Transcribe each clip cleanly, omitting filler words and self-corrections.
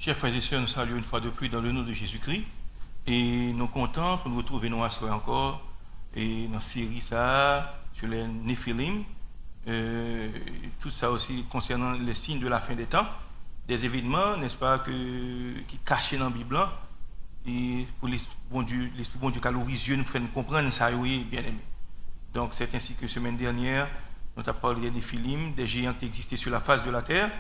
Chers frères et sœurs, nous saluons une fois de plus dans le nom de Jésus-Christ et nous sommes contents pour nous retrouver nous asseoir encore et dans la série ça sur les Néphilim, tout ça aussi concernant les signes de la fin des temps, des événements, n'est-ce pas, qui cachés dans la Bible et pour l'Esprit bon Dieu qui a l'ouvert les yeux nous fait comprendre ça, oui, bien aimé. Donc c'est ainsi que semaine dernière nous avons parlé des Néphilim, des géants qui existaient sur la face de la terre.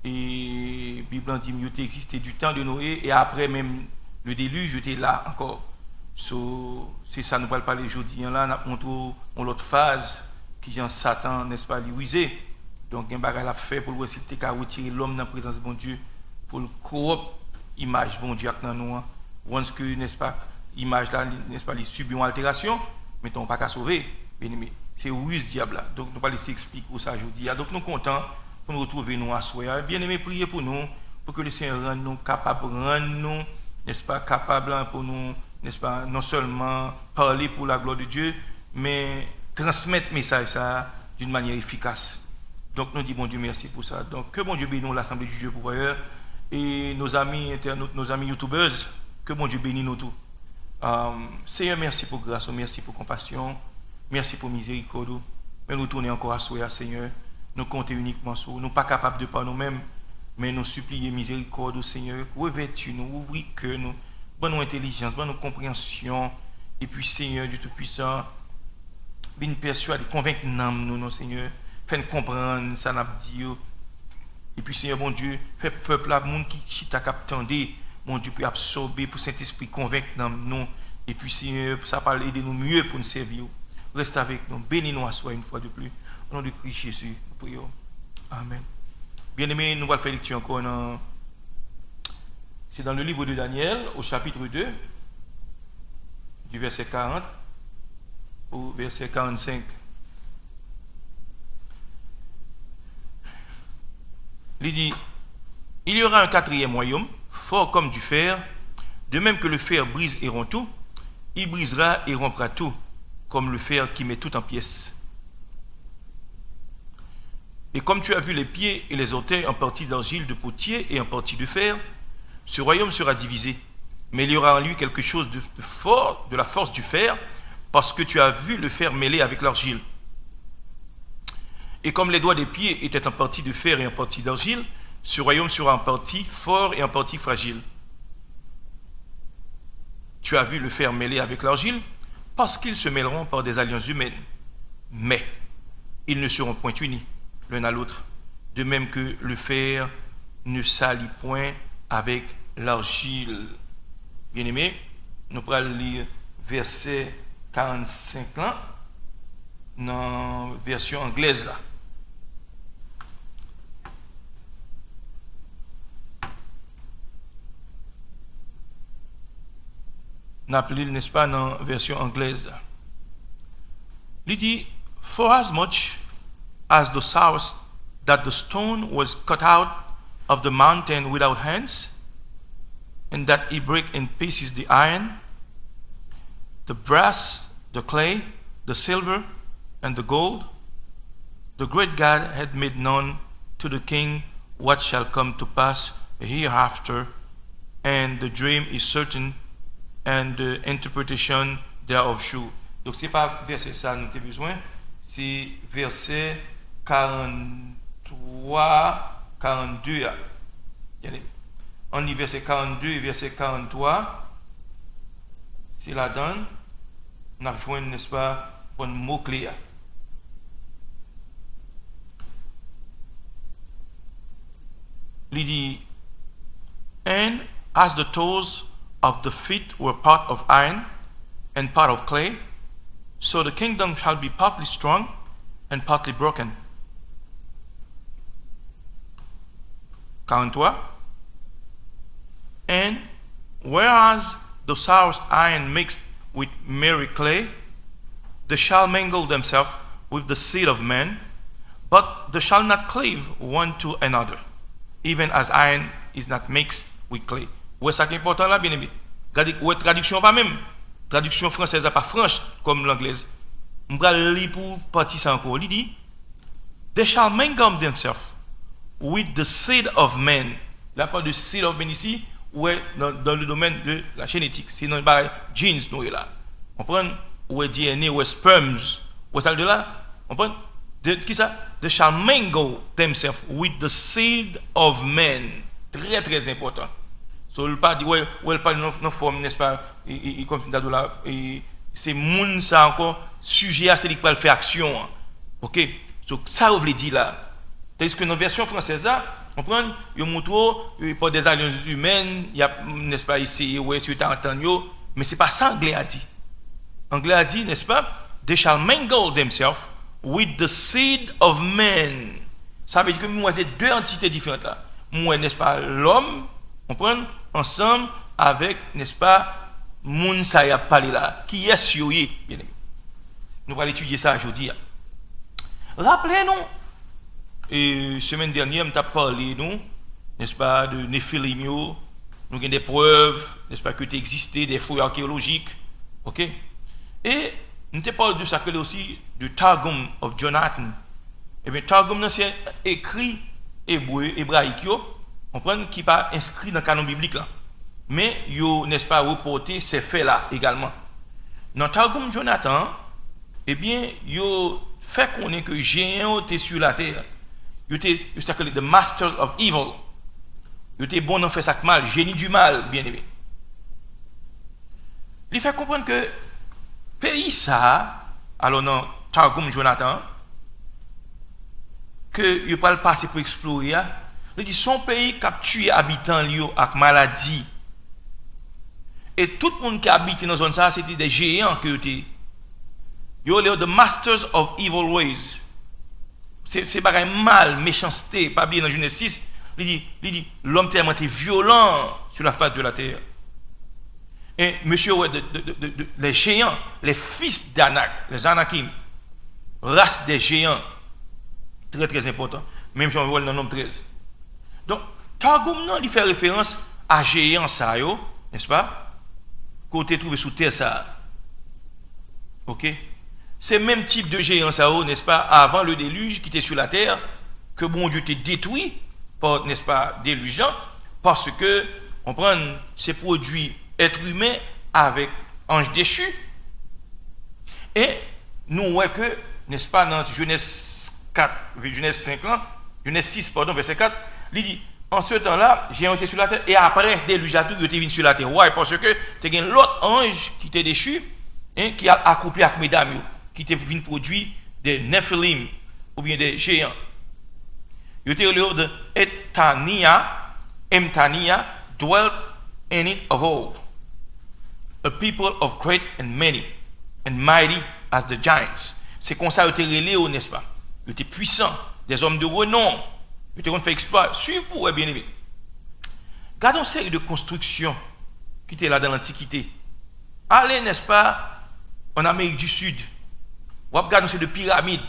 Et la Bible dit qu'il existait du temps de Noé et après même le déluge, j'étais là encore. C'est ça, nous allons parler aujourd'hui. Là, nous montrons l'autre phase qui est Satan, n'est-ce pas, l'user. Donc, il y a un bagage à faire pour essayer de retirer l'homme dans la présence de bon Dieu, pour le corrompre l'image de bon Dieu dans nous. Once que, n'est-ce pas, l'image là, n'est-ce pas, il subit une altération, mais on ne peut pas sauver. C'est ruse diable là. Donc, nous allons laisser expliquer ça aujourd'hui. Donc, nous sommes contents pour nous retrouver nous à soi. Bien aimé, priez pour nous, pour que le Seigneur rende nous capables, n'est-ce pas, capables pour nous, n'est-ce pas, non seulement parler pour la gloire de Dieu, mais transmettre le message ça d'une manière efficace. Donc nous disons bon Dieu merci pour ça. Donc que bon Dieu bénisse l'Assemblée du Dieu pourvoyeur et nos amis internautes, nos amis youtubeurs, que bon Dieu bénisse nous tous. Seigneur, merci pour grâce, merci pour compassion, merci pour miséricorde. Mais nous tournons encore à soi, Seigneur. Nous comptons uniquement sur nous, ne sommes pas capables de par nous-mêmes, mais nous supplions miséricorde au Seigneur. Revêtis-nous, ouvrez que nous, bonne intelligence, bonne compréhension, et puis Seigneur Dieu Tout-Puissant, viens persuader, convaincre nous, non Seigneur, fais-nous comprendre ça n'a dit. Et puis Seigneur bon Dieu, fais peuple là, monde qui t'a capté, mon Dieu peut absorber pour Saint-Esprit, convaincre nous, et puis Seigneur, ça va aider nous mieux pour nous servir. Reste avec nous, bénis-nous à soi une fois de plus. Au nom de Christ Jésus, nous prions. Amen. Bien-aimés, nous allons faire lecture encore c'est dans le livre de Daniel, au chapitre 2, du verset 40 au verset 45. Il dit, il y aura un quatrième royaume, fort comme du fer, de même que le fer brise et rompt tout, il brisera et rompra tout, comme le fer qui met tout en pièces. Et comme tu as vu les pieds et les orteils en partie d'argile de potier et en partie de fer, ce royaume sera divisé. Mais il y aura en lui quelque chose de fort, de la force du fer, parce que tu as vu le fer mêlé avec l'argile. Et comme les doigts des pieds étaient en partie de fer et en partie d'argile, ce royaume sera en partie fort et en partie fragile. Tu as vu le fer mêlé avec l'argile, parce qu'ils se mêleront par des alliances humaines. Mais ils ne seront point unis l'un à l'autre, de même que le fer ne s'allie point avec l'argile. Bien-aimés, nous allons lire verset 45 là, dans la version anglaise là. Nous appelons, n'est-ce pas, dans la version anglaise. Il dit, for as much as the sawest that the stone was cut out of the mountain without hands, and that he break in pieces the iron, the brass, the clay, the silver, and the gold, the great God had made known to the king what shall come to pass hereafter, and the dream is certain, and the interpretation thereof sure. Donc c'est pas verset ça nous avons besoin, c'est verset 43, 42. On lit verset 42 et verset 43. C'est la donne. On a besoin, n'est-ce pas, pour un mot clé. Il dit, and as the toes of the feet were part of iron and part of clay, so the kingdom shall be partly strong and partly broken. 43. And whereas the sourest iron mixed with merry clay, they shall mingle themselves with the seed of men, but they shall not cleave one to another, even as iron is not mixed with clay. Ouais, ça qui est important là, bien aimé. Ouais, traduction pas même. Traduction française pas franche comme l'anglaise. On va lire pour partie ça encore. Il dit, they shall mingle themselves with the seed of men. La part de seed of men ici, ouais, dans le domaine de la génétique. C'est dans le genes, nous là. On prend, ouais, DNA, ouais, sperms, ouais, ça de là. On prend, qui ça? They shall mingle themselves with the seed of men. Très, très important. So, il pas dit, ouais, il pas de forme, n'est-ce pas? Comme là, c'est moun ça encore, sujet à celui qui va le faire action. Ok? So, ça, vous voulez dire là. Tandis que dans la version française, on prend, il montre, il pas des alliances humaines, il y a, n'est-ce pas, ici, ouais, si tu entends, mais c'est pas ça anglais a dit. Anglais a dit, n'est-ce pas? They shall mingle themselves with the seed of men. Ça veut dire que moi, j'ai deux entités différentes là. Moi, n'est-ce pas, l'homme, on prend ensemble avec, n'est-ce pas, moun sa y a parlé là, qui est sioyé, bien aimé. Nous allons étudier ça aujourd'hui. Rappelez-nous, et semaine dernière, nous avons parlé, nous, n'est-ce pas, de Néphilim, nous avons des preuves, n'est-ce pas, que tu existais, des fouilles archéologiques, ok? Et nous avons parlé de ça, que aussi, du Targum of Jonathan. Et bien, Targum, c'est écrit hébraïque, on prend qui pas inscrit dans le canon biblique là, mais yo n'est-ce pas reporté ces faits là également. Dans Targum Jonathan, eh bien yo fait connaître que géant était sur la terre. Yo était the masters of evil. Yo était bon dans faire ça mal, génie du mal, bien aimé. Il fait comprendre que pays ça, alors dans Targum Jonathan, que yo pas le passer pour explorer. Il dit son pays qui a tué habitants avec maladie. Et tout le monde qui habite dans la zone ça, c'était des géants que étaient. Yo les the masters of evil ways. C'est pas mal, méchanceté, pas bien dans Genèse 6. Il dit l'homme tellement était violent sur la face de la terre. Et monsieur ouais, les géants, les fils d'Anak, les Anakim, race des géants, très très important. Même si on voit dans le nombre 13. Donc, Targum, non, il fait référence à géant ça, n'est-ce pas? Côté trouvé sous terre ça. Ok? C'est le même type de géant ça, n'est-ce pas? Avant le déluge qui était sur la terre, que bon Dieu était détruit par, n'est-ce pas, délugeant, parce que, on prend ces produits êtres humains avec anges déchus. Et nous voyons que, n'est-ce pas, dans Genèse 4, Genèse 5 ans, Genèse 6, pardon, verset 4, il dit, en ce temps-là, j'ai été sur la terre, et après, déluge à tout, il était venu sur la terre. Ouais, parce que tu as l'autre ange qui était déchu, hein, qui a accouplé avec mesdames, qui était venu produire des Néphilim, ou bien des géants. Il était au de Emtania, dwelt in it of old, a people of great and many, and mighty as the giants. C'est comme ça, il était relé, n'est-ce pas? Il était puissant, des hommes de renom. Ils te fait exploit. Suivez-vous, bien aimé. Gardons une série de constructions qui étaient là dans l'Antiquité. Allez, n'est-ce pas, en Amérique du Sud. On va regarder de pyramides.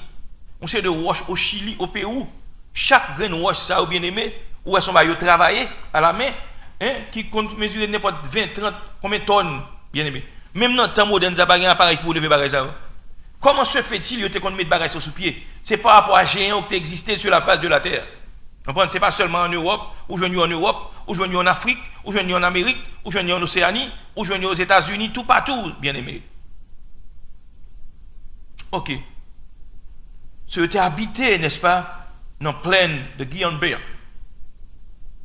On sait de roches au Chili, au Pérou. Chaque grain de roche, ça, bien aimé, où elles sont travaillées à la main, hein, qui compte mesurer n'importe 20, 30, combien de tonnes, bien aimé. Même dans le temps moderne, ça n'a pas un appareil pour lever bagage. Comment se fait-il que tu mettre bagage sous pied? C'est par rapport à géants qui existaient sur la face de la terre. Ce n'est pas seulement en Europe, ou je en Europe, ou je en Afrique, ou je en Amérique, ou je en Océanie, ou je aux États-Unis, tout partout, bien aimé. Ok. C'était habité, n'est-ce pas, dans la plaine de Guion Bear.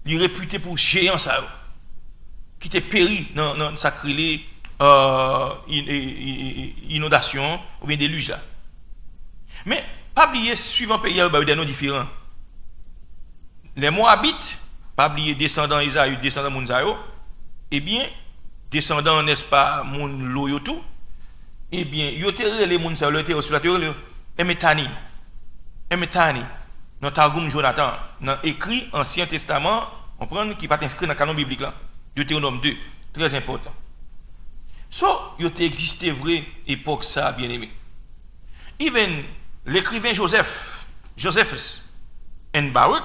Il est réputé pour géant, ça, qui était péri dans sacré inondation ou bien déluge là. Mais pas oublier suivant pays il y a des noms différents. Les Moabites, pas oublier descendants Isaïe, descendants Mounzayo, eh bien descendants n'est-ce pas moun loyo tout, eh bien yo te les Mounzayo le te sur la terre Emetani dans Targum Jonathan, dans écrit Ancien Testament, on prend qui pas inscrit dans le canon biblique là, Deutéronome 2, très important. So, il a existé vrai époque ça, bien aimé. Even l'écrivain Josephus and Baruch,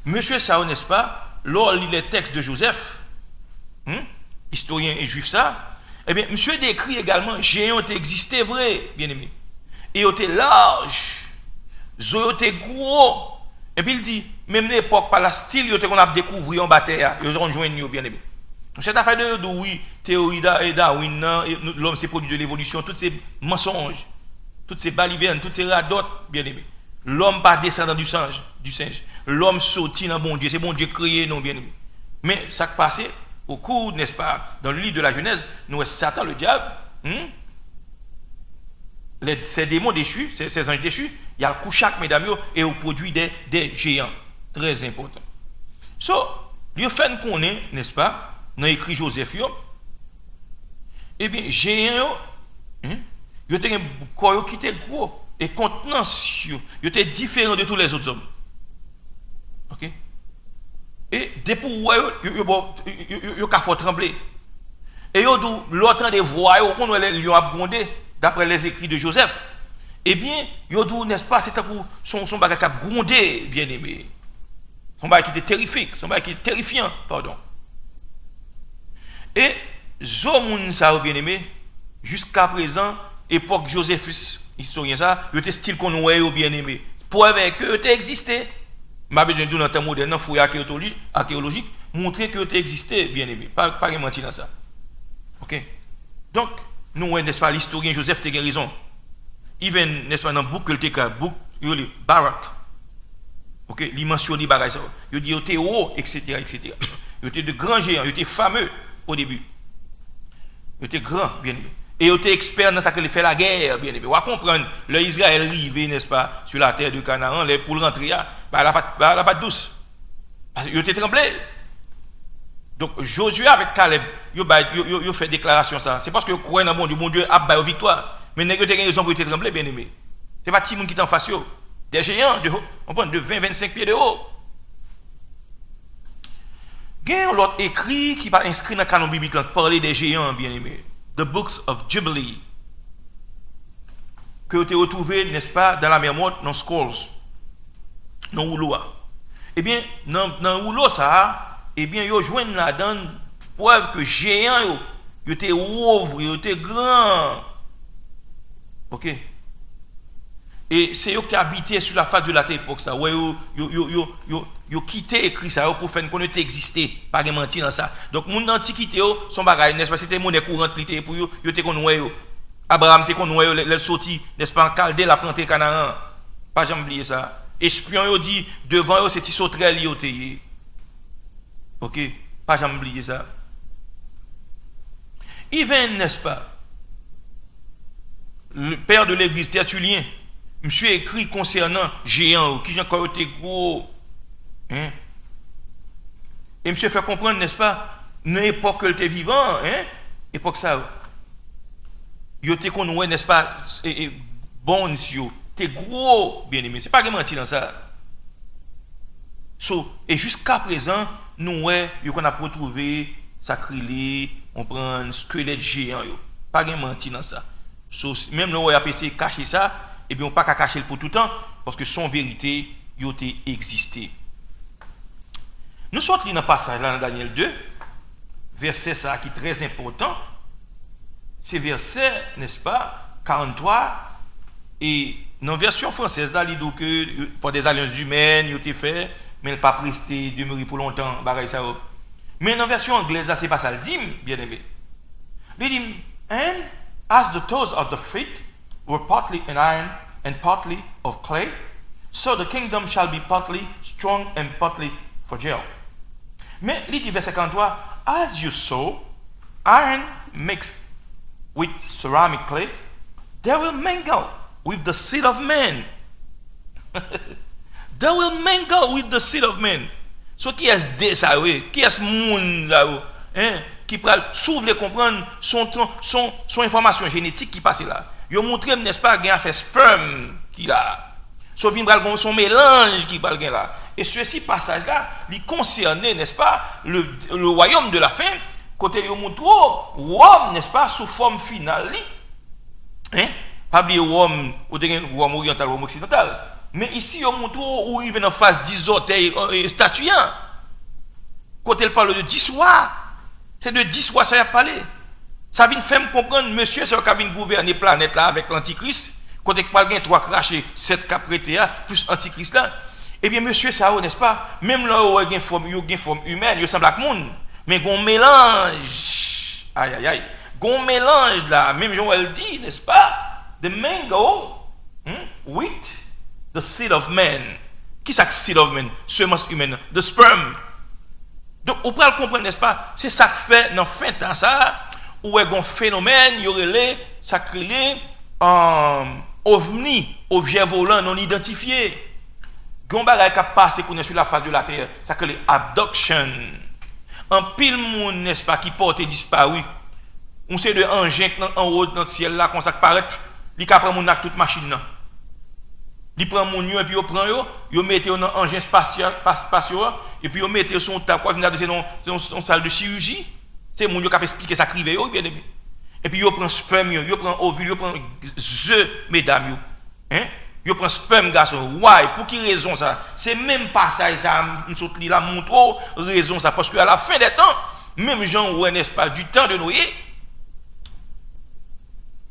monsieur ça, n'est-ce pas, lors lit les textes de Joseph, historien et juif ça, eh bien, monsieur décrit également, géant existé vrai, bien aimé. Et il était large, il était gros, et puis il dit, même l'époque Palestine, il était qu'on a découvert en bataille, il était rejoint, bien aimé. Cette affaire de oui, théorie Darwin, l'homme c'est produit de l'évolution, tous ces mensonges, toutes ces balivernes, toutes ces radotes, bien aimé. L'homme pas descendant du singe. L'homme sorti dans bon Dieu, c'est bon Dieu créé, non bien aimé. Mais ça qui passe au cours, n'est-ce pas, dans le livre de la Genèse, nous Satan, le diable, ces démons déchus, ces anges déchus, il y a le couchac, mesdames, et au produit des géants. Très important. So, il fait qu'on est, n'est-ce pas, dans écrit Joseph, eh bien, géant, il était un corps qui était gros, et contenance, il était différent de tous les autres hommes. Ok? Et depuis il a fait trembler. Et l'autre des voix, qu'on a lion abondé, d'après les écrits de Joseph, eh bien, il dit, n'est-ce pas, c'était pour son bagage a grondé, bien aimé. Son bagage qui était terrifique, son bagage qui était terrifiant, pardon. Et Zomoun ça bien aimé jusqu'à présent époque Josephus historien ça il était style qu'on voyait bien aimé preuve que il existé m'a besoin de dans temps moderne dans fouille archéologique montrer que il existé bien aimé pas mentir dans ça. OK, donc nous n'est-ce pas l'historien Joseph a raison even n'est-ce pas dans book le Barak. OK, il mentionne les bagages ça il dit il était haut etc. Il était de grands géants, il était fameux au début. Il était grand, bien aimé. Et il était expert dans ce qu'il fait la guerre, bien aimé. On va comprendre, le Israël arrivé, n'est-ce pas, sur la terre de Canaan, pour le rentrer, elle n'a pas de douce. Parce qu'il était tremblé. Donc, Josué avec Caleb, il fait déclaration ça. C'est parce que vous croyez dans le bon Dieu a battu victoire. Mais il y a des raisons pour être tremblé, bien aimé. Ce n'est pas Timon qui est en face. Des géants, on prend de 20-25 pieds de haut. Il y a l'autre écrit qui va inscrit dans le canon biblique parler des géants, bien aimés. The Books of Jubilee. Que tu as retrouvé, n'est-ce pas, dans la mer morte, dans Scrolls, dans Rouleau. Eh bien, dans Rouleau, ça, eh bien, ils joignent là-dedans preuve que géants, ils étaient pauvres, ils étaient grands. OK? Et c'est eux qui habitaient sur la face de la terre époque ça. Ouais, yo quitté écrit ça pour faire qu'on était existé, pas de mentir dans ça. Donc mon antiquité son bagage n'est-ce pas c'était monnaie courante li pour yo te connait yo. Abraham te connait le sorti n'est-ce pas en Chaldée la planté Canaan. Pas jamais oublier ça. Espion yo dit devant yo c'est ti sauterelle yo te. OK, pas jamais oublier ça. Even n'est-ce pas le père de l'église Tertullien monsieur écrit concernant géant qui encore été gros et monsieur fait comprendre n'est-ce pas dans l'époque que était vivant époque ça il était qu'on n'est-ce pas bon yo t'es gros bien aimé c'est pas que mentir dans ça et jusqu'à présent nous qu'on a retrouvé sacrilé on prend un squelette géant yo pas que mentir dans ça même nous on a essayé cacher ça et bien on pas qu'à cacher pour tout le temps parce que son vérité il a existé. Nous sommes dans le passage là dans Daniel 2 verset ça qui est très important c'est verset n'est-ce pas 43 et dans la version française là il dit que pour des alliances humaines il a été fait mais il pas presté demeurer pour longtemps bagaille ça mais dans la version anglaise là c'est pas ça le dit bien aimé il dit and as the toes of the feet were partly in iron and partly of clay, so the kingdom shall be partly strong and partly fragile. Mais il dit verset 43, as you sow, iron mixed with ceramic clay, they will mingle with the seed of men. They will mingle with the seed of men. So qui est-ce des ça oui? Qui est-ce moun ça hein? Qui pral s'ouvre comprendre son information génétique qui passe là. Yo montré n'est-ce pas gain fait sperme qui là. So vin pral son mélange qui pral gain là. Et ceci passage là, il concernait n'est-ce pas le royaume de la fin côté yo montre Rome n'est-ce pas sous forme finale hein? Pas oublier Rome Rome oriental Rome occidental. Mais ici, on montre où il vient en phase d'isoteil statuant. Quand elle parle de 10 rois, c'est de 10 rois ça y a parlé. Ça vient faire me comprendre, monsieur, c'est qui vient gouverner la planète là avec l'antichrist. Quand il parle de 3 crachés, 7 caprétés, plus antichrist là. Eh bien, monsieur, ça, n'est-ce pas? Même là où il y a une forme humaine, il semble à monde. Mais il y a un mélange. Aïe, aïe, aïe. Il y a un mélange là. Même Joël dit, n'est-ce pas? The mango with the seed of man. Qui c'est que seed of man? Semence humaine. The sperm. Donc, on peut le comprendre, n'est-ce pas? C'est ça que fait dans fin temps ça, où il y a un phénomène, il y aurait les sacrés ovni, objet volant non identifié. Il y a un qui passe sur la face de la terre, ça s'appelle abduction. Un pile monde, n'est-ce pas, qui porte disparu. On sait de engin en haut dans le ciel là, comme ça paraît, il prend mon toute machine là. Il prend mon et puis il prend il met dans un engin spatial et puis il met son table quoi dans une salle de chirurgie. C'est mon qui peut expliquer ça crivé bien aimé. Et puis il prend sperme, il prend ovule, il prend œufs mesdames hein? Il prend sperme garçon. Why? Pour quelle raison ça? C'est même pas ça nous saute là montre raison ça parce qu'à la fin des temps, même Jean ouais n'est-ce pas du temps de Noé,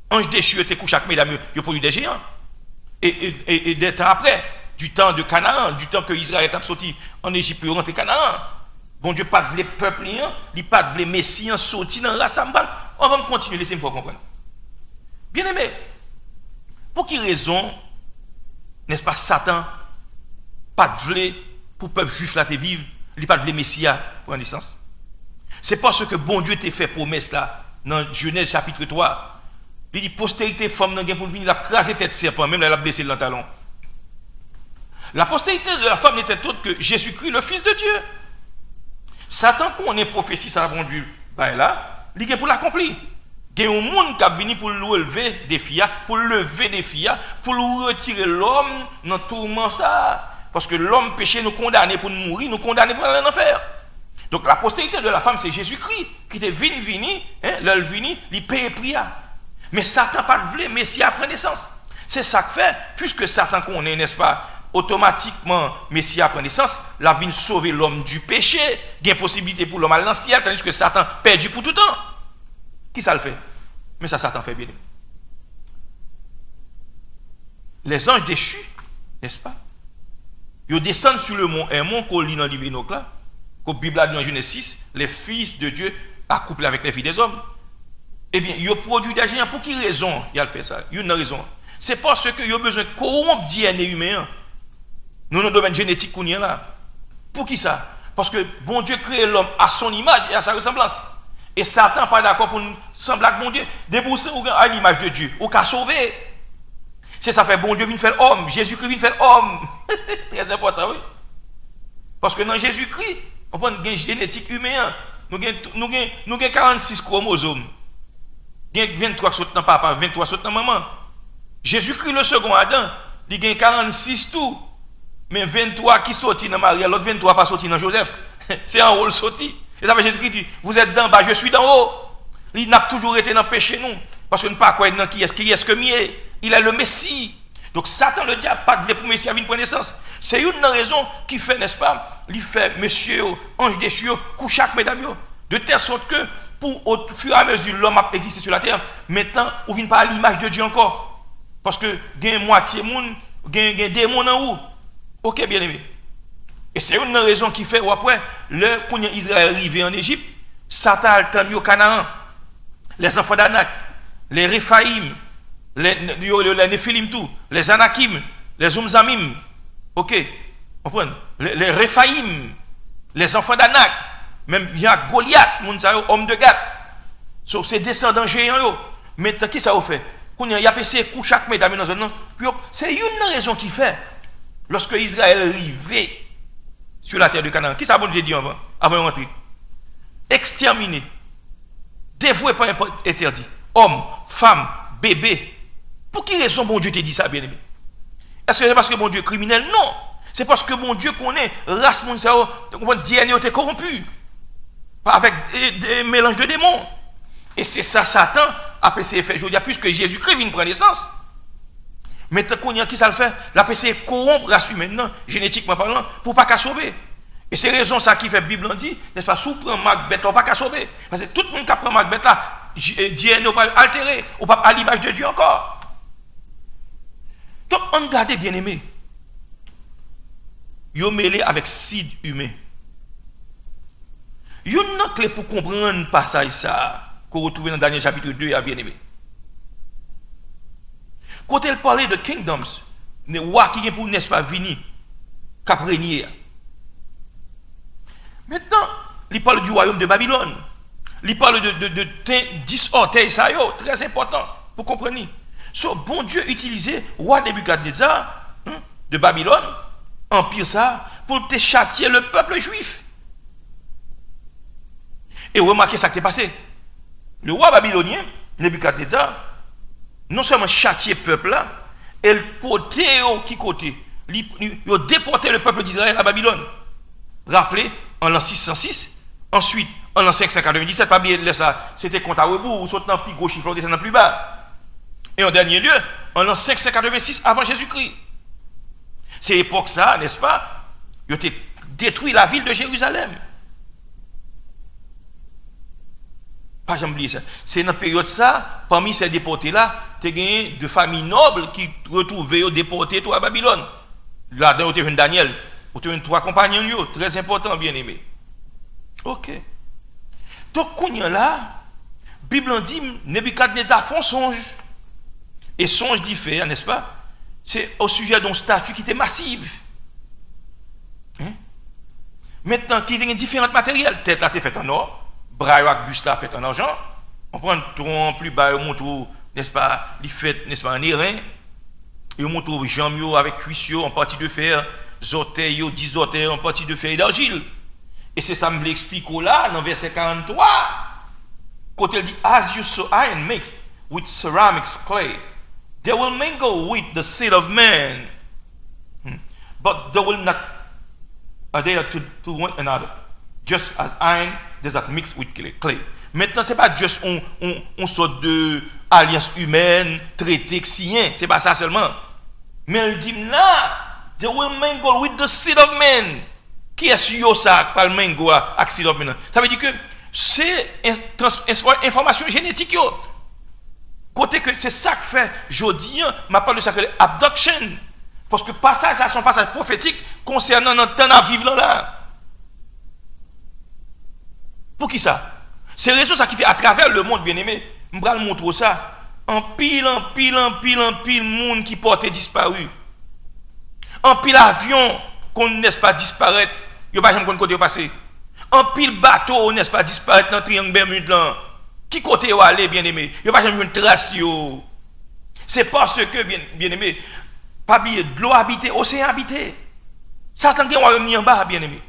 ange déchu était couché avec mesdames, il produit des géants. Et des temps après, du temps de Canaan, du temps que Israël est sorti en Égypte pour rentrer Canaan, bon Dieu pas de les peuples, il pas de les messiens sortis dans la race. On va continuer, laissez-moi comprendre. Bien aimé, pour quelle raison, n'est-ce pas, Satan pas de vle pour le peuple juif là te vivre, il pas de les messia pour la naissance? C'est parce que bon Dieu t'a fait promesse là, dans Genèse chapitre 3. Il dit postérité femme dans pour venir la craser tête serpent même là, elle a blessé le talon. La postérité de la femme n'était autre que Jésus-Christ le fils de Dieu. Satan qu'on est prophétie ça bon Dieu bah là, il est pour l'accomplir. Il y a un monde qui a venu pour lever des filles, pour lever des filles, pour retirer l'homme dans tout tourment ça parce que l'homme péché nous condamné pour nous mourir, nous condamné pour aller en enfer. Donc la postérité de la femme c'est Jésus-Christ qui était venu l'elle vini, il paye prix. Mais Satan pas voulu Messie après naissance. C'est ça que fait, puisque Satan connaît, n'est-ce pas, automatiquement Messie après naissance, la vie sauver l'homme du péché, il y a une possibilité pour l'homme à dans le ciel, tandis que Satan perdu pour tout temps. Qui ça le fait? Mais ça Satan fait bien. Les anges déchus, n'est-ce pas? Ils descendent sur le mont Hermon qu'on lit dans le livre Enoch là, qu'au Bible a dit en Genèse 6, les fils de Dieu accouplés avec les filles des hommes. Eh bien, il a produit des géants. Pour quelle raison il a fait ça? Il y a une raison. C'est parce qu'il a besoin de corrompre le DNA humain. Nous, dans le domaine génétique qu'on y a là. Pour qui ça? Parce que bon Dieu crée l'homme à son image et à sa ressemblance. Et Satan n'est pas d'accord pour nous sembler avec bon Dieu. Débourser à l'image de Dieu. Ou qu'à sauver. C'est ça fait bon Dieu vient faire homme. Jésus-Christ vient faire homme. Très important, oui. Parce que dans Jésus-Christ, on prend une génétique humaine. Nous avons 46 chromosomes. 23 sautent dans papa, 23 sautent dans maman. Jésus-Christ, le second Adam, il a 46 tout. Mais 23 qui sortent dans Marie, l'autre 23 pas sorti dans Joseph. C'est un rôle sorti. Et ça fait Jésus-Christ dit, vous êtes d'en bas, je suis d'en haut. Il n'a toujours été dans le péché, nous. Parce que nous ne pas quoi dans qui est-ce que mieux. Il est le Messie. Donc Satan, le diable, pas de pour Messie à venir pour naissance. C'est une raison qui fait, n'est-ce pas, il fait monsieur, ange déchu, couche avec mesdames. De telle sorte que, pour au fur et à mesure l'homme a existé sur la terre, maintenant, on ne vient pas à l'image de Dieu encore. Parce que il y a moitié monde, il y a des démons en haut. Ok, bien aimé. Et c'est une raison qui fait, après, quand Israël est arrivé en Égypte, Satan a attendu au Canaan. Les enfants d'Anak, les Réphaïm, les Néphilim, tout, les Anakim, les Umzamim. Ok, on prend les Réphaïm, les enfants d'Anak. Même il y a Goliath, homme de Gath. So, c'est descendants géants. Maintenant, qui ça a fait? Il y a essayé de chaque mesdames dans un an. C'est une raison qui fait. Lorsque Israël est arrivé sur la terre de Canaan, qui ça bon Dieu dit avant de rentrer? Exterminé. Dévoué par un interdit. Homme, femme, bébé. Pour quelle raison bon Dieu t'a dit ça, bien aimé? Est-ce que c'est parce que bon Dieu est criminel? Non. C'est parce que bon Dieu connaît race Monsao, DNA était corrompu. Avec des mélanges de démons. Et c'est ça, Satan a essayé de faire aujourd'hui, puisque Jésus-Christ vient prendre naissance. Maintenant, qui ça le fait? La essayé de corrompre la race humaine, génétiquement parlant, pour ne pas qu'à sauver. Et c'est raison ça qui fait la Bible dit, n'est-ce pas, sous prend Macbeth, on ne pas qu'à sauver. Parce que tout le monde qui prend Macbeth là, DNA n'est pas altéré, ou pas à l'image de Dieu encore. Donc, on regarde bien aimé. Yo mêlé avec seed humain. Yo une clé pour comprendre le passage ça qu'on retrouve dans Daniel chapitre 2 à bien aimé. Quand elle parlait de kingdoms, les rois qui viennent pour n'est-ce pas venir cap régner. Maintenant, il parle du royaume de Babylone. Il parle de 10 orteils ça yo, très important pour comprendre. So, bon Dieu utilisait roi Nebuchadnezzar de Babylone, empire ça, pour te châtier le peuple juif. Et remarquez ça qui est passé. Le roi babylonien, Nebuchadnezzar, non seulement châtier le peuple là, il portait qui côté, il déportait le peuple d'Israël à Babylone. Rappelez, en l'an 606, ensuite en l'an 597, pas bien ça, c'était compte à rebours, ou sautant plus gros chiffre, descendant plus bas. Et en dernier lieu, en l'an 586 avant Jésus-Christ. C'est l'époque ça, n'est-ce pas? Il a détruit la ville de Jérusalem. Pas jamais oublier ça. C'est dans la période ça, parmi ces déportés-là, tu as gagné de familles nobles qui retrouvaient déportés à Babylone. Là, dans le Daniel, tu as 3 compagnons, très important, bien aimé. Ok. Donc, quand là, la Bible dit, Nebuchadnezzar font songe. Et songe diffère, n'est-ce pas? C'est au sujet d'un statue qui était massive. Maintenant, qui a différents matériels. Tête là, faite en or. Bras et buste là, fait en argent. On prend un tronc plus bas, on montre, n'est-ce pas, les fait, n'est-ce pas, en airain. Et on montre jambes avec cuisses en partie de fer, orteils, 10 orteils en partie de fer et d'argile. Et c'est ça, me l'explique là, dans verset 43. Quand il dit, as you saw iron mixed with ceramics clay, they will mingle with the seed of man, but they will not adhere to one another, just as iron does not mix with clay. Maintenant, ce n'est pas juste une sorte d'alliance humaine traitée sien, ce n'est pas ça seulement. Mais il dit là, they will mingle with the seed of man. Qui est sur ça, par le mingle avec seed of man? Ça veut dire que c'est information génétique. Côté que c'est ça que fait aujourd'hui, je parle de ça que l'abduction. Parce que passage, ça son passage prophétique concernant notre temps à vivre là. Pour qui ça? C'est raison ça qui fait à travers le monde, bien aimé. Je vais vous montrer ça. En pile monde qui portait disparu. En pile avion qu'on n'est-ce pas disparaître, il n'y a pas jamais côté passer. En pile bateau, n'est-ce pas disparaître dans le triangle Bermude là. Qui côté où aller, bien aimé? Il n'y a pas jamais une trace. C'est parce que, bien aimé, pas bien de l'eau habitée, océan habité. Satan qui va venir en bas, bien aimé.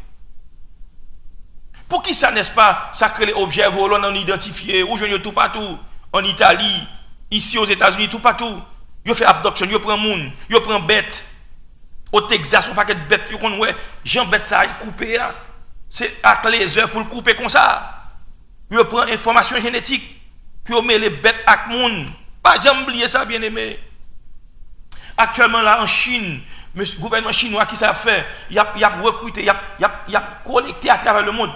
Pour qui ça, n'est-ce pas, ça crée les objets volants non identifiés, ou je ne tout partout, en Italie, ici aux États-Unis, tout partout. Ils font abduction, ils prennent monde, ils prennent bête. Au Texas, on paquet de bêtes, ils connaissent, Jean bête ça, il coupe, c'est avec les heures pour le couper comme ça. Ils prennent information génétique, puis ils mettent les bêtes avec le monde. Pas jamais oublier ça, bien aimé. Actuellement, là, en Chine, le gouvernement chinois, qui ça fait? Il a recruté, il a collecté à travers le monde.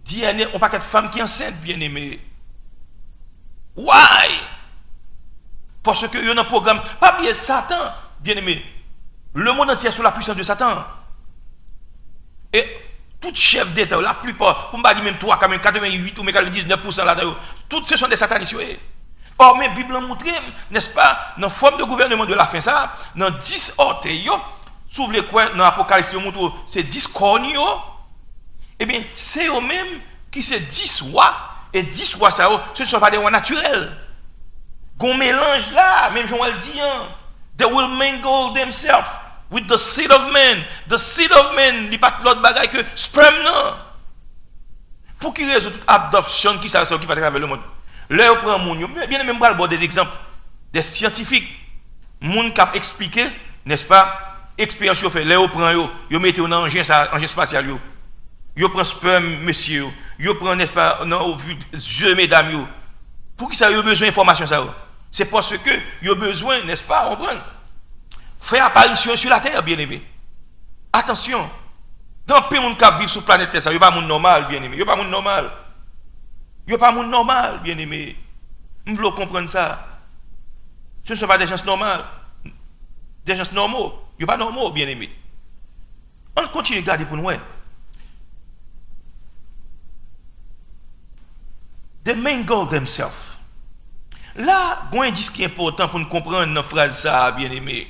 DNA, on pas de femmes qui sont enceintes, bien aimées. Why? Parce que il y a un programme, pas bien Satan, bien aimé. Le monde entier est sous la puissance de Satan. Et tout chef d'État, la plupart, pour me dire même 3, 88 ou 99% là-dedans, toutes ce sont des satanistes. Or, mais la Bible montre, n'est-ce pas, dans la forme de gouvernement de la fin, ça, dans 10 orteils, s'ouvre quoi, dans l'Apocalypse, c'est 10 cornes, eh bien, c'est eux-mêmes qui c'est 10 rois et 10 rois ça, ce ne sont pas des rois naturels. Qu'on mélange là, même Jean le dit, they will mingle themselves with the seed of men. The seed of men, il n'y a pas l'autre bagaille que sperme, non. Pour qui raison toute adoption qui va travers le monde? Là, on prend mon, bien même pas des exemples, des scientifiques, moun qui expliqué, n'est-ce pas, expérience fait, là, on prend yo mettez un engin spatial yo prend sperme monsieur yo prend n'est-ce pas non yeux mesdames yo. Pour qui ça yo besoin d'information ça? C'est parce que yo besoin, n'est-ce pas, on prend faire apparition sur la terre, bien aimé. Attention. Dans peu monde qui vit sur planète Terre, ça yo pas monde normal, bien aimé. Yo pas monde normal. Yo pas monde normal, bien aimé. Nous voulons comprendre ça. Ce ne sont pas des gens normaux. Des gens normaux. Yo pas normaux, bien aimé. On continue à garder pour nous. They mingle themselves. Là, il y a un indice qui est important pour nous comprendre notre phrase ça, bien aimé.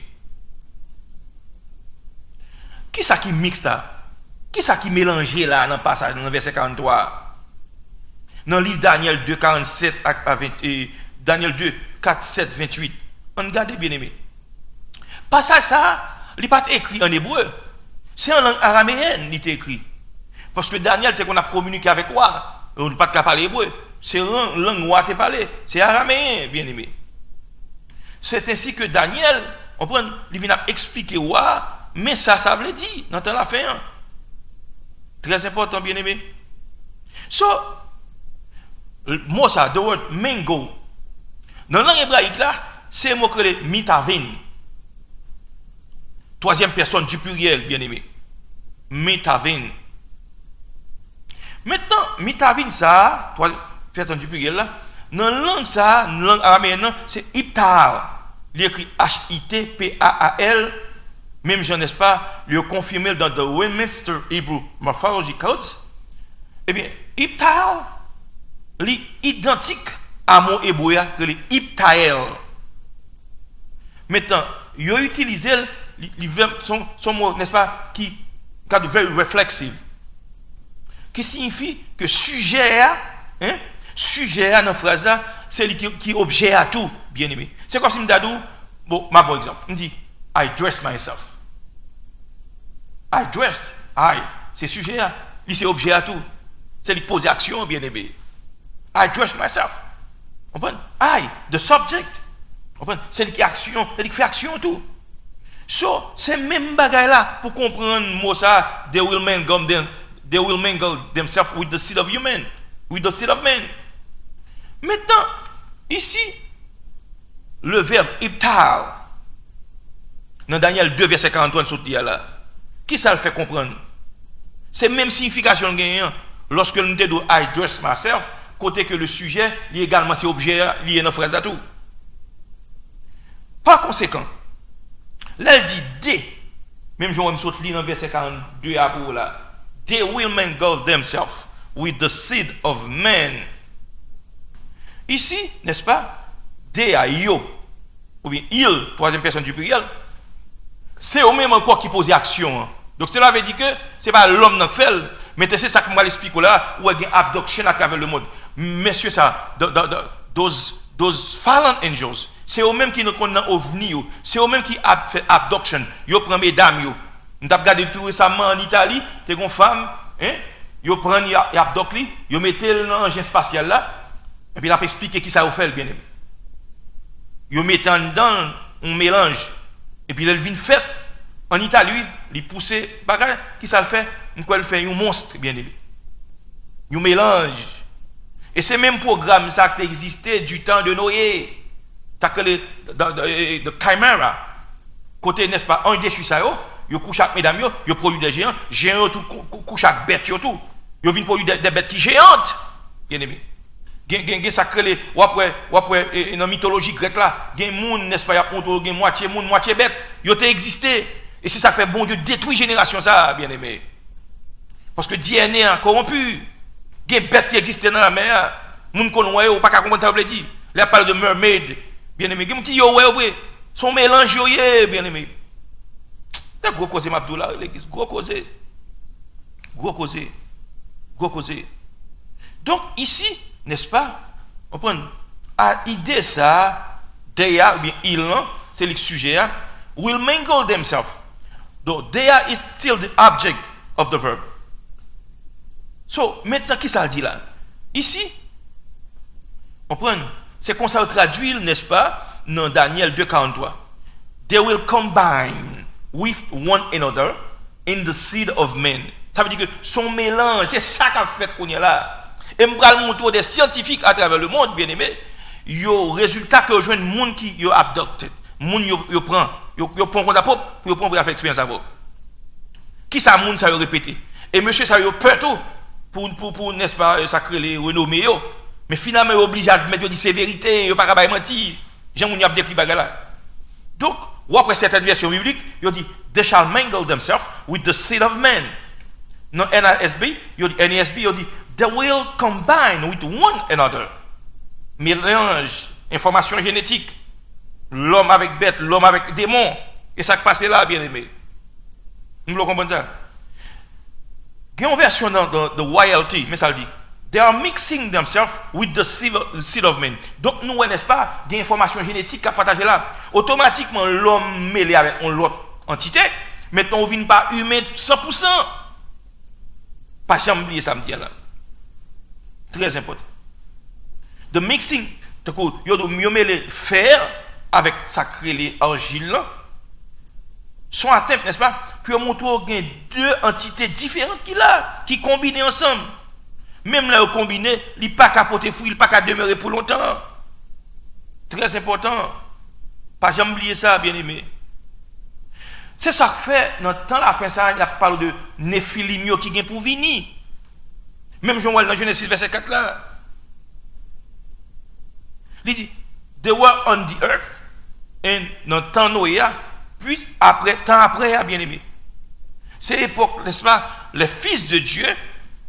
Qui ça qui mixe là? Qui ça qui mélange là dans le passage, dans le verset 43? Dans le livre Daniel 2, 47 à 20, Daniel 2, 4, 7, 28. On regarde bien aimé. Passage ça, il n'est pas écrit en hébreu. C'est en langue araméenne qu'il est écrit. Parce que Daniel, qu'on a communiqué avec moi, on n'a pas de parler hébreu. C'est la langue où tu parlé. C'est araméen, bien aimé. C'est ainsi que Daniel, on prend, il vient expliquer ouais, mais ça veut dire, dans la fin. Très important, bien aimé. So, le mot ça, the word mingle. Dans la langue hébraïque là, c'est un mot que le mitavin. Troisième personne du pluriel, bien aimé. Mitavin. Maintenant, mitavin ça, personne du pluriel là, dans la langue ça, dans la langue araméenne, c'est iptal. Il écrit H-I-T-P-A-A-L. Même je n'est-ce pas, le confirmé dans the Westminster Hebrew Morphology Codes. Eh bien, iptal, est identique à mon hébreu que le iptael. Maintenant, il a utilisé son mot, n'est-ce pas, qui est very reflexive, qui signifie que sujet, sujet dans la phrase là, c'est lui qui est objet à tout, bien aimé. C'est comme si je me dis, bon, bon exemple, je me dis, I dress myself. I dress, c'est sujet à, lui c'est objet à tout. C'est lui poser action, bien aimé. I dress myself. On comprend? The subject. On comprend? C'est lui qui action, c'est lui qui fait action tout. So, c'est même bagaille là pour comprendre moi ça, they will mingle themselves with the seed of human, with the seed of men. Maintenant, ici, le verbe iptal, dans Daniel 2, verset 43, là, qui ça le fait comprendre? C'est même signification gagnant lorsque nous disons I dress myself, côté que le sujet, il est également c'est objet lié dans la phrase à tout. Par conséquent, là il dit they, même je vais me sortir dans le verset 42 à pour là, they will mingle themselves with the seed of men. Ici, n'est-ce pas? They are yo, ou bien il, troisième personne du pluriel, c'est au même encore qui pose action. Donc cela veut dire que ce n'est pas l'homme qui fait, mais c'est ça que je vais expliquer là, où il y a une abduction à travers le monde. Messieurs, ça, those fallen angels, c'est eux-mêmes qui nous connaissent ovni, c'est eux-mêmes qui fait abduction. Ils prennent mesdames. Nous avons regardé tout récemment en Italie, tu as une femme, ils prennent, ils abductent, ils mettent dans l'engin spatial là, et puis ils ont expliqué qui ça vous fait, bien aimé. Ils mettent dedans un mélange, et puis ils viennent fait. En Italie, ils poussent, qui ça le fait? Il fait un monstre, bien aimé. Un mélange. Et c'est même programme ça qui existait du temps de Noé. Ça que le Chimera. Côté, n'est-ce pas, un déchu ça, ils couchent avec mesdames, ils produisent des géants. Géants, tout, couchent avec bêtes, tout. Ils viennent produire des bêtes qui géantes, bien aimé. Gen ça crée ou après dans la mythologie grecque là, gen monde, n'est-ce pas, gen moitié monde, moitié bête. Ils ont existé. Et si ça fait bon Dieu détruire génération ça, bien aimé. Parce que DNA a corrompu. Il y a des bêtes qui existent dans la mer. Les gens qui ne savent pas comment ça veut dire. Là, parle de mermaid, bien aimé. Il y a des gens qui sont mélangés, bien aimé. C'est gros causé, Mabdoula, l'église. Gros causé. Donc, ici, n'est-ce pas? On prend à idée ça, they are, bien ils, c'est le sujet, will mingle themselves. Donc, they are is still the object of the verb. So, maintenant, qui ça dit là? Ici, on prend, c'est comme ça traduit, n'est-ce pas, dans Daniel 2,43. They will combine with one another in the seed of men. Ça veut dire que son mélange, c'est ça qu'a fait qu'on est là. Et je vais montrer des scientifiques à travers le monde, bien aimé, il y a résultat que je vois des qui sont adoptés. Les gens qui prennent compte à propre, ils prennent pour faire expérience à propre. Qui ça, moun ça a répété? Et monsieur, ça a peur tout pour n'est-ce pas, sacrer les renommées. Mais finalement, il est obligé de mettre des sévérités, il n'y a pas de mentir. J'aime moun y a décrit là. Donc, ou après certaines versions bibliques, il dit, they shall mingle themselves with the seed of men. Dans NASB, il dit, they will combine with one another. Mélange, information génétique. L'homme avec bête, l'homme avec démon. Et ça qui passe là, bien aimé. Nous le comprenons ça. Il y a une version dans YLT, mais ça le dit. They are mixing themselves with the seed of men. Donc, nous, n'est-ce pas, des informations génétiques à partager là. Automatiquement, l'homme mêlé avec l'autre entité. Maintenant, on ne vient pas humain 100%. Pas jamais oublier ça, me dit là. Très important. The mixing, il y a mieux mêler fer avec sacré les argiles sont atteints, n'est-ce pas? Puis on montre qu'il y a deux entités différentes qui combinent ensemble. Même là, combiné, il n'y a pas qu'à porter fou, il n'y a pas qu'à demeurer pour longtemps. Très important. Pas jamais oublier ça, bien aimé. C'est ça que fait, dans le temps la fin, ça, il parle de Néphilim qui vient pour venir. Même Jean dans Genèse verset 4 là. Il dit, they were on the earth, et dans le temps Noé, puis après, temps après, bien aimé. C'est l'époque, n'est-ce pas, les fils de Dieu,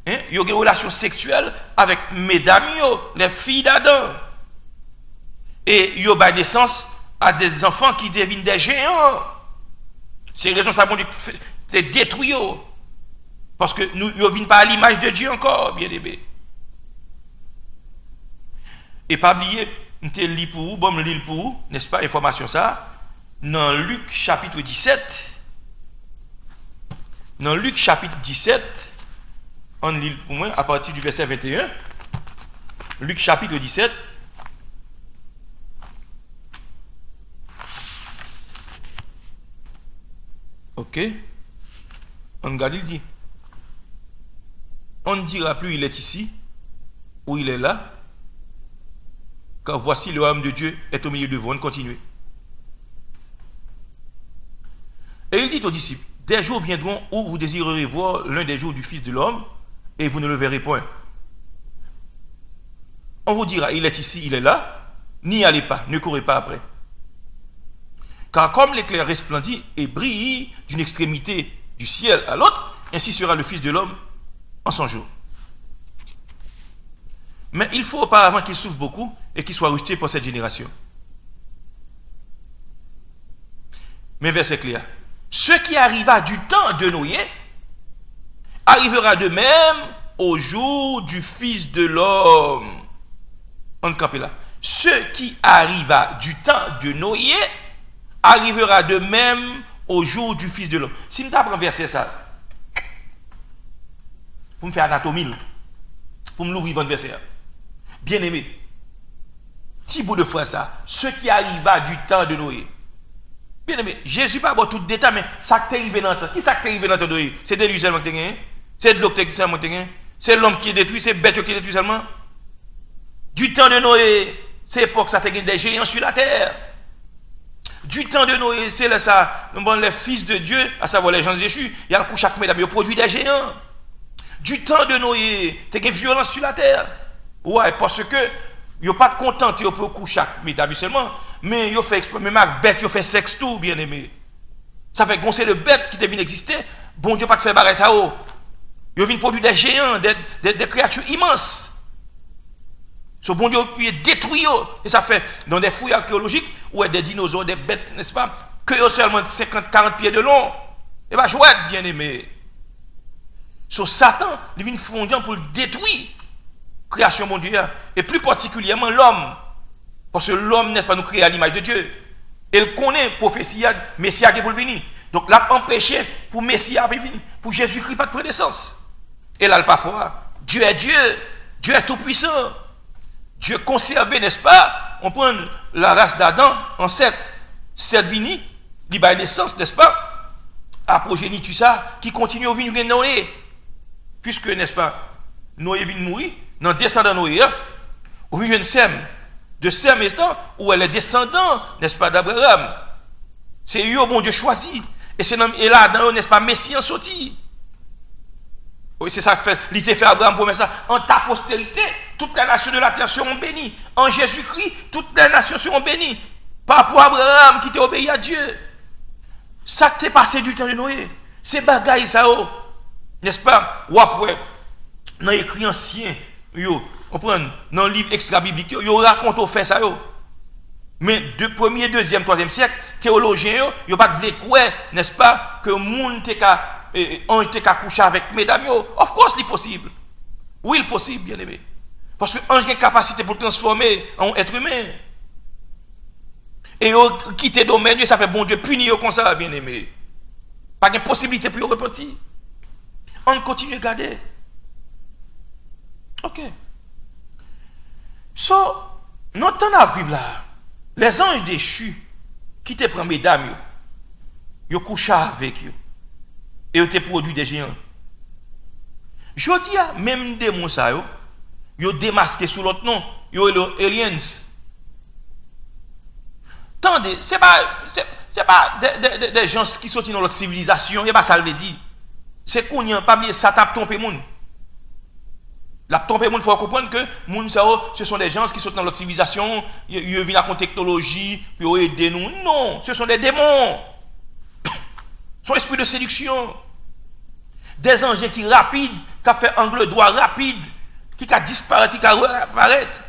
hein, ils ont des relations sexuelles avec mesdames, les filles d'Adam. Et ils ont eu naissance à des enfants qui deviennent des géants. C'est raison ça bon de détruire. Parce que nous ne venons pas à l'image de Dieu encore, bien aimé. Et pas oublier, nous lis pour vous, bon, lis pour vous, n'est-ce pas, information ça, dans Luc chapitre 17. Dans Luc chapitre 17, on lit pour moi à partir du verset 21. Luc chapitre 17. Ok. On regarde, il dit. On ne dira plus il est ici ou il est là. Car voici le royaume de Dieu est au milieu de vous. On continue. Et il dit aux disciples, des jours viendront où vous désirerez voir l'un des jours du Fils de l'homme et vous ne le verrez point. On vous dira, il est ici, il est là. N'y allez pas, ne courez pas après. Car comme l'éclair resplendit et brille d'une extrémité du ciel à l'autre, ainsi sera le Fils de l'homme en son jour. Mais il faut auparavant qu'il souffre beaucoup et qu'il soit rejeté par cette génération. Mais verset clair. Ce qui arriva du temps de Noé arrivera de même au jour du Fils de l'homme. On campe là. Ce qui arriva du temps de Noé arrivera de même au jour du Fils de l'homme. Si nous apprends verset ça, pour me faire anatomie, pour me l'ouvrir dans le verset. Bien aimé, petit bout de fois ça, ce qui arriva du temps de Noé. Bien aimé, Jésus pas bon tout détail, mais ça qui est arrivé dans le temps. Qui ça qui est arrivé dans le temps de Noé? C'est de lui seulement qui est, c'est de l'eau qui est seulement qui est, c'est l'homme qui est détruit, c'est bête qui est détruit seulement. Du temps de Noé, c'est l'époque ça il y a des géants sur la terre. Du temps de Noé, c'est là ça, les fils de Dieu, à savoir les gens de Jésus, il y a le coup chaque mesdames, il produit des géants. Du temps de Noé, il y a une violence sur la terre. Ouais, parce que il n'y a pas de contenté pour coucher chaque mesdames seulement, mais il fait exprès, même avec bête, il fait sexe tout, bien aimé. Ça fait goncer de bêtes qui deviennent exister, bon Dieu pas te faire barrer ça. Il vient produire des géants, des créatures immenses. Ce bon Dieu peut détruire. Et ça fait dans des fouilles archéologiques où il y a des dinosaures, des bêtes, n'est-ce pas, que seulement 50-40 pieds de long. Et bien, chouette, bien aimé. Sur Satan, il vient fondant pour le détruire. création mon Dieu, et plus particulièrement l'homme. Parce que l'homme, n'est-ce pas, nous créé à l'image de Dieu. Il connaît prophétie, Messie qui est pour venir. Donc, l'a empêché pour Messie à venir, pour Jésus-Christ pas de prédescence. Et là, parfois, Dieu est Dieu, Dieu est tout-puissant. Dieu conservé, n'est-ce pas? On prend la race d'Adam en Seth vini, il y a naissance, n'est-ce pas? À progéniture ça, qui continue à venir de Noé. Puisque, n'est-ce pas, Noé vient de mourir, dans descendant Noé, on vient de Sem. De Sem étant où elle est descendant, n'est-ce pas, d'Abraham. C'est eux, bon Dieu, choisi. Et c'est là, dans n'est-ce pas, Messie en sorti. Oui, c'est ça que fait, il t'a fait Abraham pour ça. En ta postérité, toutes les nations de la terre seront bénies. En Jésus-Christ, toutes les nations seront bénies. Pas pour Abraham qui t'a obéi à Dieu. Ça qui t'est passé du temps de Noé, c'est bagaille ça, n'est-ce pas? Ou après, dans l'écrit ancien, on prend dans le livre extra-biblique, yo raconte au fait ça. Mais de 1er, 2e, 3e siècle, théologiens, ils n'ont pas de quoi, n'est-ce pas, que le monde ange te ka coucher avec mesdames. Of course, c'est possible. Oui, c'est possible, bien aimé. Parce que l'ange a une capacité pour transformer en être humain. Et yo quitte le domaine, ça fait bon Dieu punir comme ça, bien aimé. Pas de possibilité pour repentir. On continue à garder. Ok. So, notre temps à vivre là, les anges déchus qui te prennent mesdames, ils couchent avec eux. Et ils te produisent des géants. Je dis, même des démons, ils démasqués sous l'autre nom, ils sont les aliens. Attendez, ce n'est pas des gens qui sont dans notre civilisation, et pas ça le dit. C'est qu'on n'y a pas oublié, ça tape trompé monde. La trompé monde, il faut comprendre que ce sont des gens qui sont dans notre civilisation, ils viennent avec la technologie, puis ils aident nous. Non, ce sont des démons. Son esprit de séduction. Des anges qui rapides, qui ont fait angle droit rapide, qui a disparu, qui a apparaître.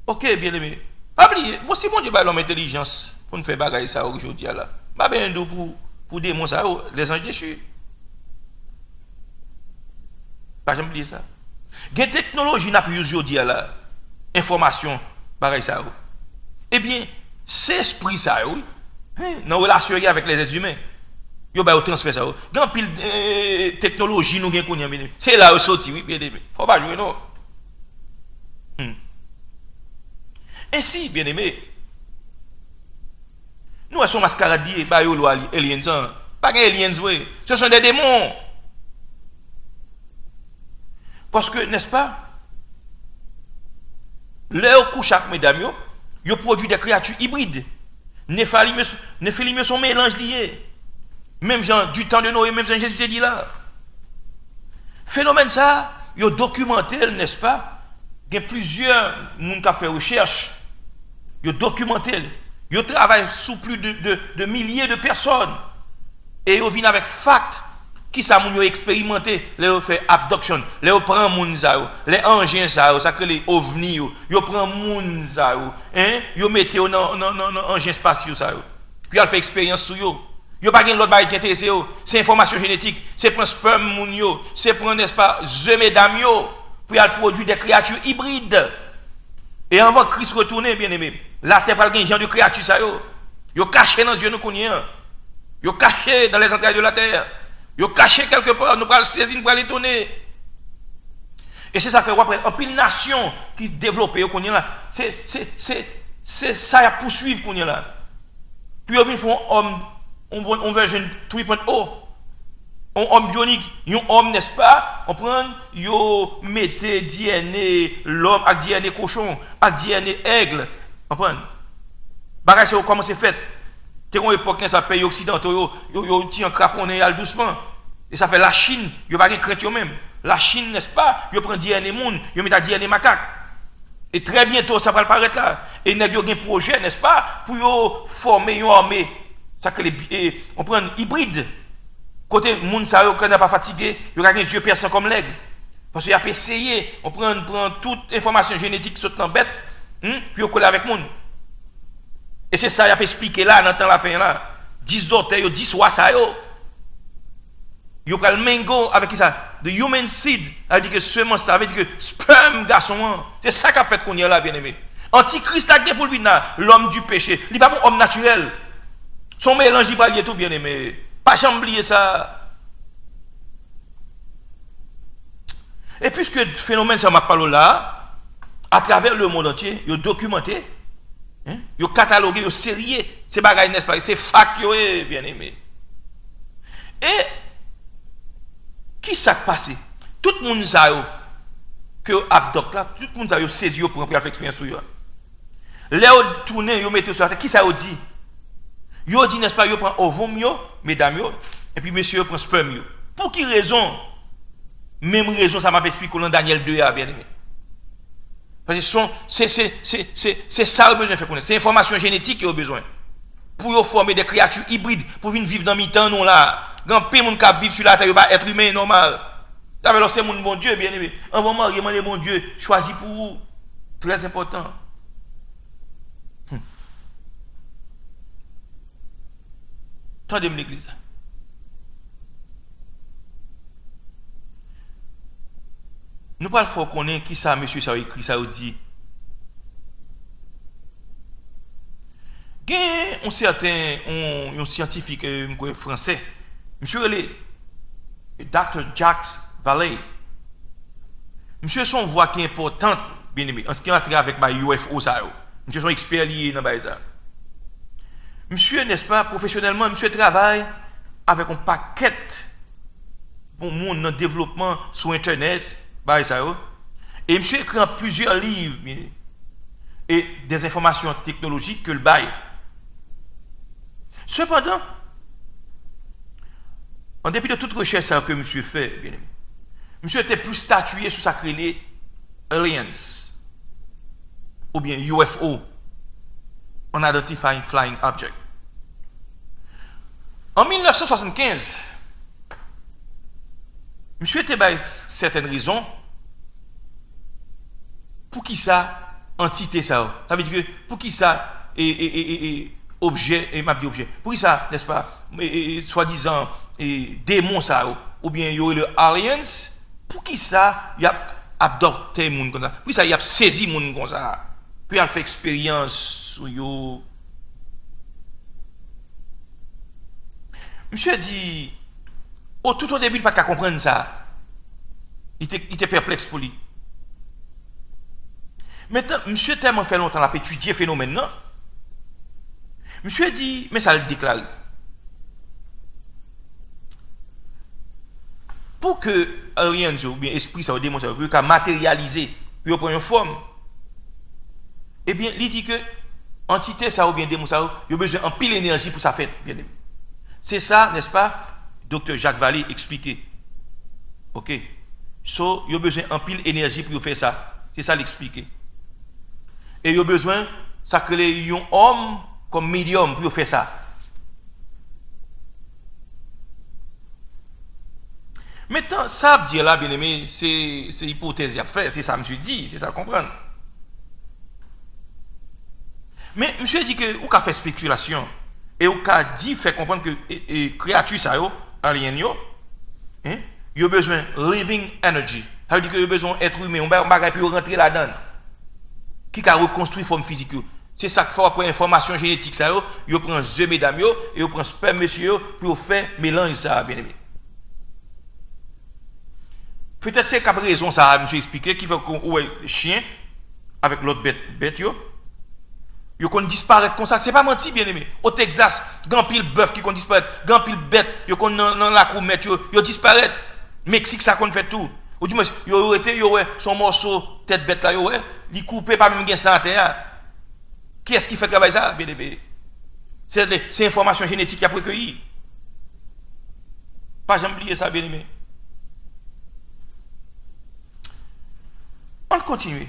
Ok, bien aimé. Pas oublier, moi si bon Dieu l'homme intelligence pour nous faire bagaille ça aujourd'hui là. Pas bien pour démons ça, les anges déchus. Pas jamais oublier ça. Des technologies n'a plus aujourd'hui là. Information, pareil ça. Eh bien, c'est esprit ça, oui. Dans relation avec les êtres humains. Yo ba transfert ça. Grand pile technologie nous gagne connait bien. C'est là où sorti oui bien aimé. Faut pas jouer non. Ainsi bien aimé. Nous sommes mascarade lié ba yo lo aliens. Pas aliens oui. Ce sont des démons. Parce que n'est-ce pas? Leur couche avec mesdames yo produit des créatures hybrides. Néphilim sont mélange liés. Même genre du temps de Noé, même Jean Jésus te dit là. Phénomène ça, il a documenté, n'est-ce pas? Il y a plusieurs gens qui ont fait recherche. Il a documenté. Il travaille sous plus de milliers de personnes. Et il vient avec facts qui ça moun yo expérimenté, les fait abduction, les prend moun ça, les engins ça que les ovnis yo prend moun ça, hein, yo mettez dans engin spatial ça. Puis il fait expérience sur yo. Yo pas gen l'autre bail qui intéressé yo, c'est information génétique, c'est prendre sperme moun yo, c'est prendre n'est-ce pas, œufs mesdames yo, puis il produit des créatures hybrides. Et avant Christ retourner bien aimé, la terre pas gen genre de créatures ça yo caché dans yeux nous connait. Yo caché dans les entrailles de la terre. Yo caché quelque part, nous allons saisir, nous allons l'étonner. Et c'est ça fait après en pile nation qui développe qu'on y là. C'est ça à poursuivre qu'on y là. Puis on font on version 3.0. On homme bionique, un homme n'est-ce pas? On prend yo mettez DNA l'homme avec DNA cochon, avec DNA aigle. On prend. Bagage c'est comment c'est fait. C'est une époque où ça pays occidentaux yo tient craponné doucement et ça fait la Chine yo pas de crainte yo même la Chine n'est-ce pas yo prend DNA moun yo met DNA macaque et très bientôt ça va apparaître là et nèg yo gen projet n'est-ce pas pour yo former une armée ça que on prend hybride côté moun ça yo quand pas fatigué yo ga gen yeux perçants comme l'aigle parce qu'il a essayé on prend toute information génétique qui saute dans bête puis on colle avec moun. Et c'est ça, il a expliqué là, dans le temps la fin là. 10 orteils, 10 soies, ça, yo. Yo pral mengo avec qui ça? The human seed, ça veut dire que semence, ça veut dire que sperme garçon, c'est ça qu'a fait qu'on y est là, bien aimé. Antichrist a pour lui, l'homme du péché. Il n'est pas un homme naturel. Son mélange, il va lier tout, bien aimé. Pas jamais oublier ça. Et puisque le phénomène, ça m'a parlé là, à travers le monde entier, il a documenté, il a catalogué, il a sérié, ces bagages, n'est-ce pas? C'est fact, bien aimé. Et, qui s'est passé? Tout le monde sait que Abdoc là, tout le monde a saisi pour faire l'expérience sur eux. Léo tourné, ils mettent sur la tête. Qui ça dit? Ils dit, n'est-ce pas, ils prennent ovum, mesdames, et puis monsieur prend sperme. Pour quelle raison? Même raison, ça m'a expliqué dans Daniel 2, bien aimé. Parce que c'est ça qu'ils ont besoin de faire connaître. C'est l'information génétique qu'ils ont besoin. Pour former des créatures hybrides, pour venir vivre dans mi-temps, non là. Quand peu de monde qui vivent sur la terre, va être humain normal. Alors c'est mon bon Dieu, bien aimé. Un moment, il y a mon Dieu choisi pour vous. Très important. Tendez-moi l'église. Nous pas faut connaître qui ça, monsieur, ça a écrit, ça a dit. Il y a un certain un scientifique français, monsieur Dr. Jacques Vallée. Monsieur son voix qui est importante, bien aimé, en ce qui a trait avec UFO, ça. Monsieur son expert lié dans ça. Monsieur, n'est-ce pas, professionnellement, monsieur travaille avec un paquet pour monde dans le développement sur Internet, et monsieur écrit plusieurs livres et des informations technologiques que le bail. Cependant, en dépit de toute recherche que monsieur fait, bien aimé, monsieur était plus statué sur sa créée aliens ou bien UFO, Unidentified Flying Object. En 1975, monsieur était par certaines raisons pour qui ça entité ça. Ça veut dire que pour qui ça objet et m'a dit objet. Pour qui ça, n'est-ce pas, soi-disant démon ça ou bien il y a le aliens, pour qui ça il a adopté monde comme ça. Pour qui ça il a saisi monde comme ça. Puis il a fait expérience sur yo. Monsieur dit tout au début il pas qu'à comprendre ça. Il était perplexe pour lui. Maintenant, monsieur tellement fait longtemps à étudier le phénomène, non? Monsieur dit, mais ça le déclare. Pour que aliens ou bien esprit, ça ou démon, ça ou matérialiser, puis prendre une forme, eh bien, il dit que entité, ça ou bien démon, ça ou, il a besoin en pile d'énergie pour ça faire, bien aimé. C'est ça, n'est-ce pas, Dr. Jacques Vallée expliqué. Ok? So, il a besoin en pile d'énergie pour faire ça. C'est ça l'expliquer. Et il a besoin, ça crée un homme comme médium pour faire ça. Maintenant, ça veut dire là, bien aimé, c'est hypothèse à faire, c'est ça, monsieur dit, c'est ça, comprendre. Mais monsieur dit que, ou qu'a fait spéculation, et ou qu'a dit, fait comprendre que créature ça, alien yo, il a besoin de living energy. Ça veut dire qu'il a besoin d'être humain, on va pour rentrer là-dedans. Qui a reconstruit forme physique. C'est ça qu'il faut après information génétique ça yo prend œufs mesdames yo et yo prend sperme monsieur pour faire mélange ça bien aimé. Peut-être c'est cap raison ça monsieur expliqué qui fait qu'on chien avec l'autre bête yo qu'on disparaît comme ça, c'est pas menti bien aimé. Au Texas, grand pile bœuf qui qu'on disparaît, grand pile bête yo qu'on dans la cour mettre yo disparaît. Mexique ça qu'on fait tout. Ou du moins yo été yo son morceau tête bête là yo il coupé pas même gain santé. Qui est-ce qui fait travailler ça, bien aimé? C'est information génétique qui a recueilli. Pas jamais oublier ça, bien aimé. On continue.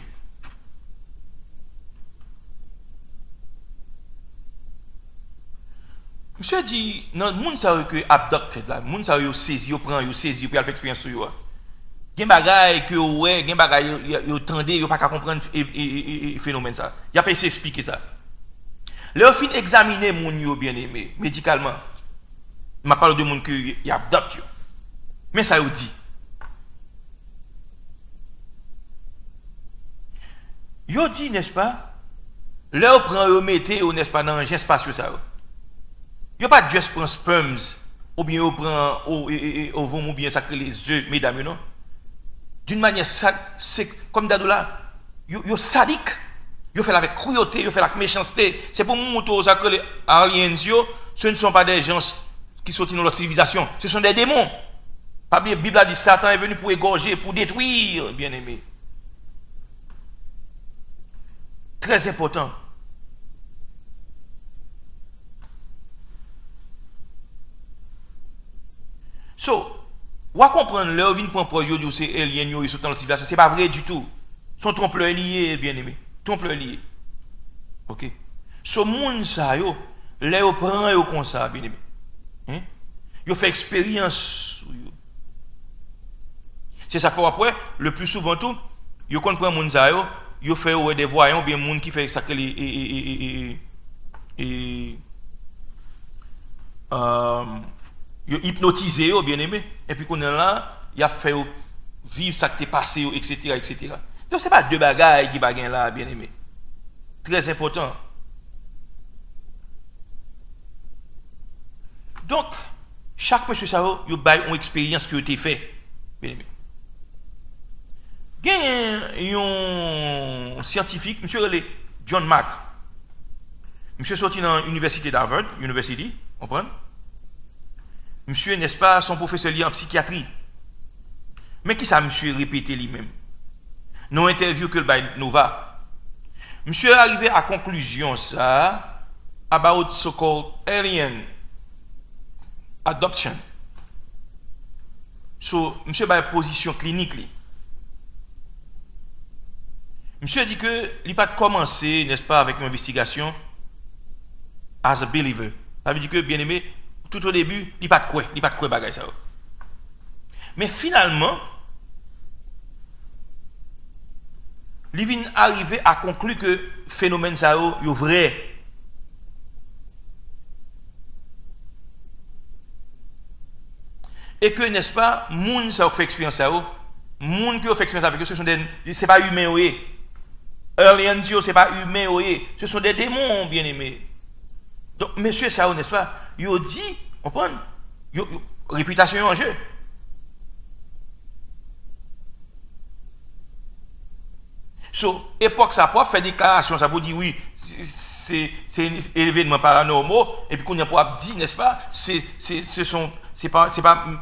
Monsieur dit, non, le monde ça que abducted là, le monde ça yo saisi, yo prend, yo saisi, yo faire expérience sur yo. Gen bagay que ouais, gen bagay yo tendé, yo pas comprendre phénomène ça. Y a pas essayé expliquer ça. Leur fin examiner moun yo bien aimé médicalement. M'a parlé de moun que y abduct yo. Mais ça yo dit. Yo dit, n'est-ce pas, là, on prend, mettez, n'est-ce pas, dans un espace ça. Yo pas juste prendre sperms, ou bien on prend, ou bien ça crée les œufs, mesdames, non? D'une manière, c'est comme Dadoula, yo sadique, yo fait avec cruauté, yo fait avec méchanceté. C'est pour montrer ça que les aliens, ce ne sont pas des gens qui sont dans leur civilisation, ce sont des démons. La Bible a dit Satan est venu pour égorger, pour détruire, bien aimé. Très important. So, on va comprendre, là, on vient pour projet de ces aliens, ils sont dans leur civilisation. Ce n'est pas vrai du tout. Ils sont trompe-l'œil liés, bien aimé. Trompe-l'œil liés. Ok? Ce monde, ça, yo, là, on prend yo comme ça, bien aimé. Hein? Yo fait expérience. C'est ça, faut après, le plus souvent tout, yo comprend monde ça, yo fait des voyants, bien monde qui fait ça que les yo hypnotisé, bien aimé. Et puis qu'on est là, il a fait vivre ça qui t'est passé, etc., etc. Donc c'est pas deux bagailles qui bagaillent là, bien aimé. Très important. Donc, chaque monsieur ça, il a une expérience qui a été faite, bien aimé. Il y a un scientifique, monsieur John Mack. Monsieur sorti dans l'université d'Harvard, University, comprenez? Monsieur, n'est-ce pas, son professeur lié en psychiatrie. Mais qui ça, monsieur, répété lui-même? Dans l'interview que le bail Nova. Monsieur est arrivé à conclusion, ça, about so-called alien adoption. So, monsieur a une position clinique. Monsieur dit que il n'a pas commencé, n'est-ce pas, avec une investigation as a believer. Ça veut dire que, bien aimé, tout au début, il n'a pas de quoi bagay ça. Mais finalement, il vient arriver à conclure que le phénomène ça est vrai. Et que, n'est-ce pas, moun ça fait expérience ça, moun qui fait expérience avec eux, ce sont des, c'est pas humain, oui. Aliens, ce n'est pas humain, oui. Ce sont des démons, bien aimés. Donc, monsieur ça, n'est-ce pas, il dit, on prend, réputation en jeu. So, époque ça peut faire déclaration, ça peut dire oui, c'est un événement paranormal, et puis qu'on a pas dit, n'est-ce pas, c'est pas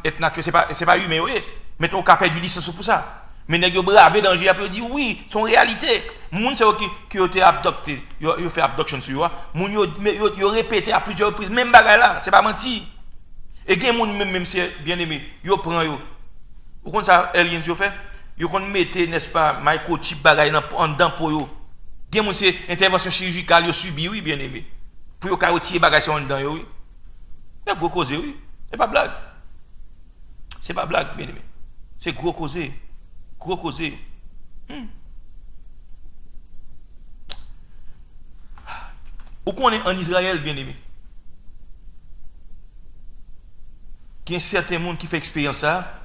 être naturel, c'est pas humain, oui. Mettons qu'on a perdu licence pour ça. Mais nèg yo bravé danger après dit oui, son réalité. Moun c'est qui ont été abducté, yo fait abduction sur yo. Moun yo répété à plusieurs reprises même bagay là, c'est pas menti. Et gen moun même c'est bien aimé, yo prend yo. Vous connaissez ça aliens yo fait? Yo kon mette n'est-ce pas microchip bagay en dedans pour yo. Gen moun c'est intervention chirurgicale yo subi oui bien aimé. Pour yo ka retirer bagay en dedans yo oui. C'est gros causé oui. C'est pas blague. C'est pas blague bien aimé. C'est gros causé. Gros causé. Ou qu'on est en Israël, bien aimé. Il y a certains monde qui fait expérience ça.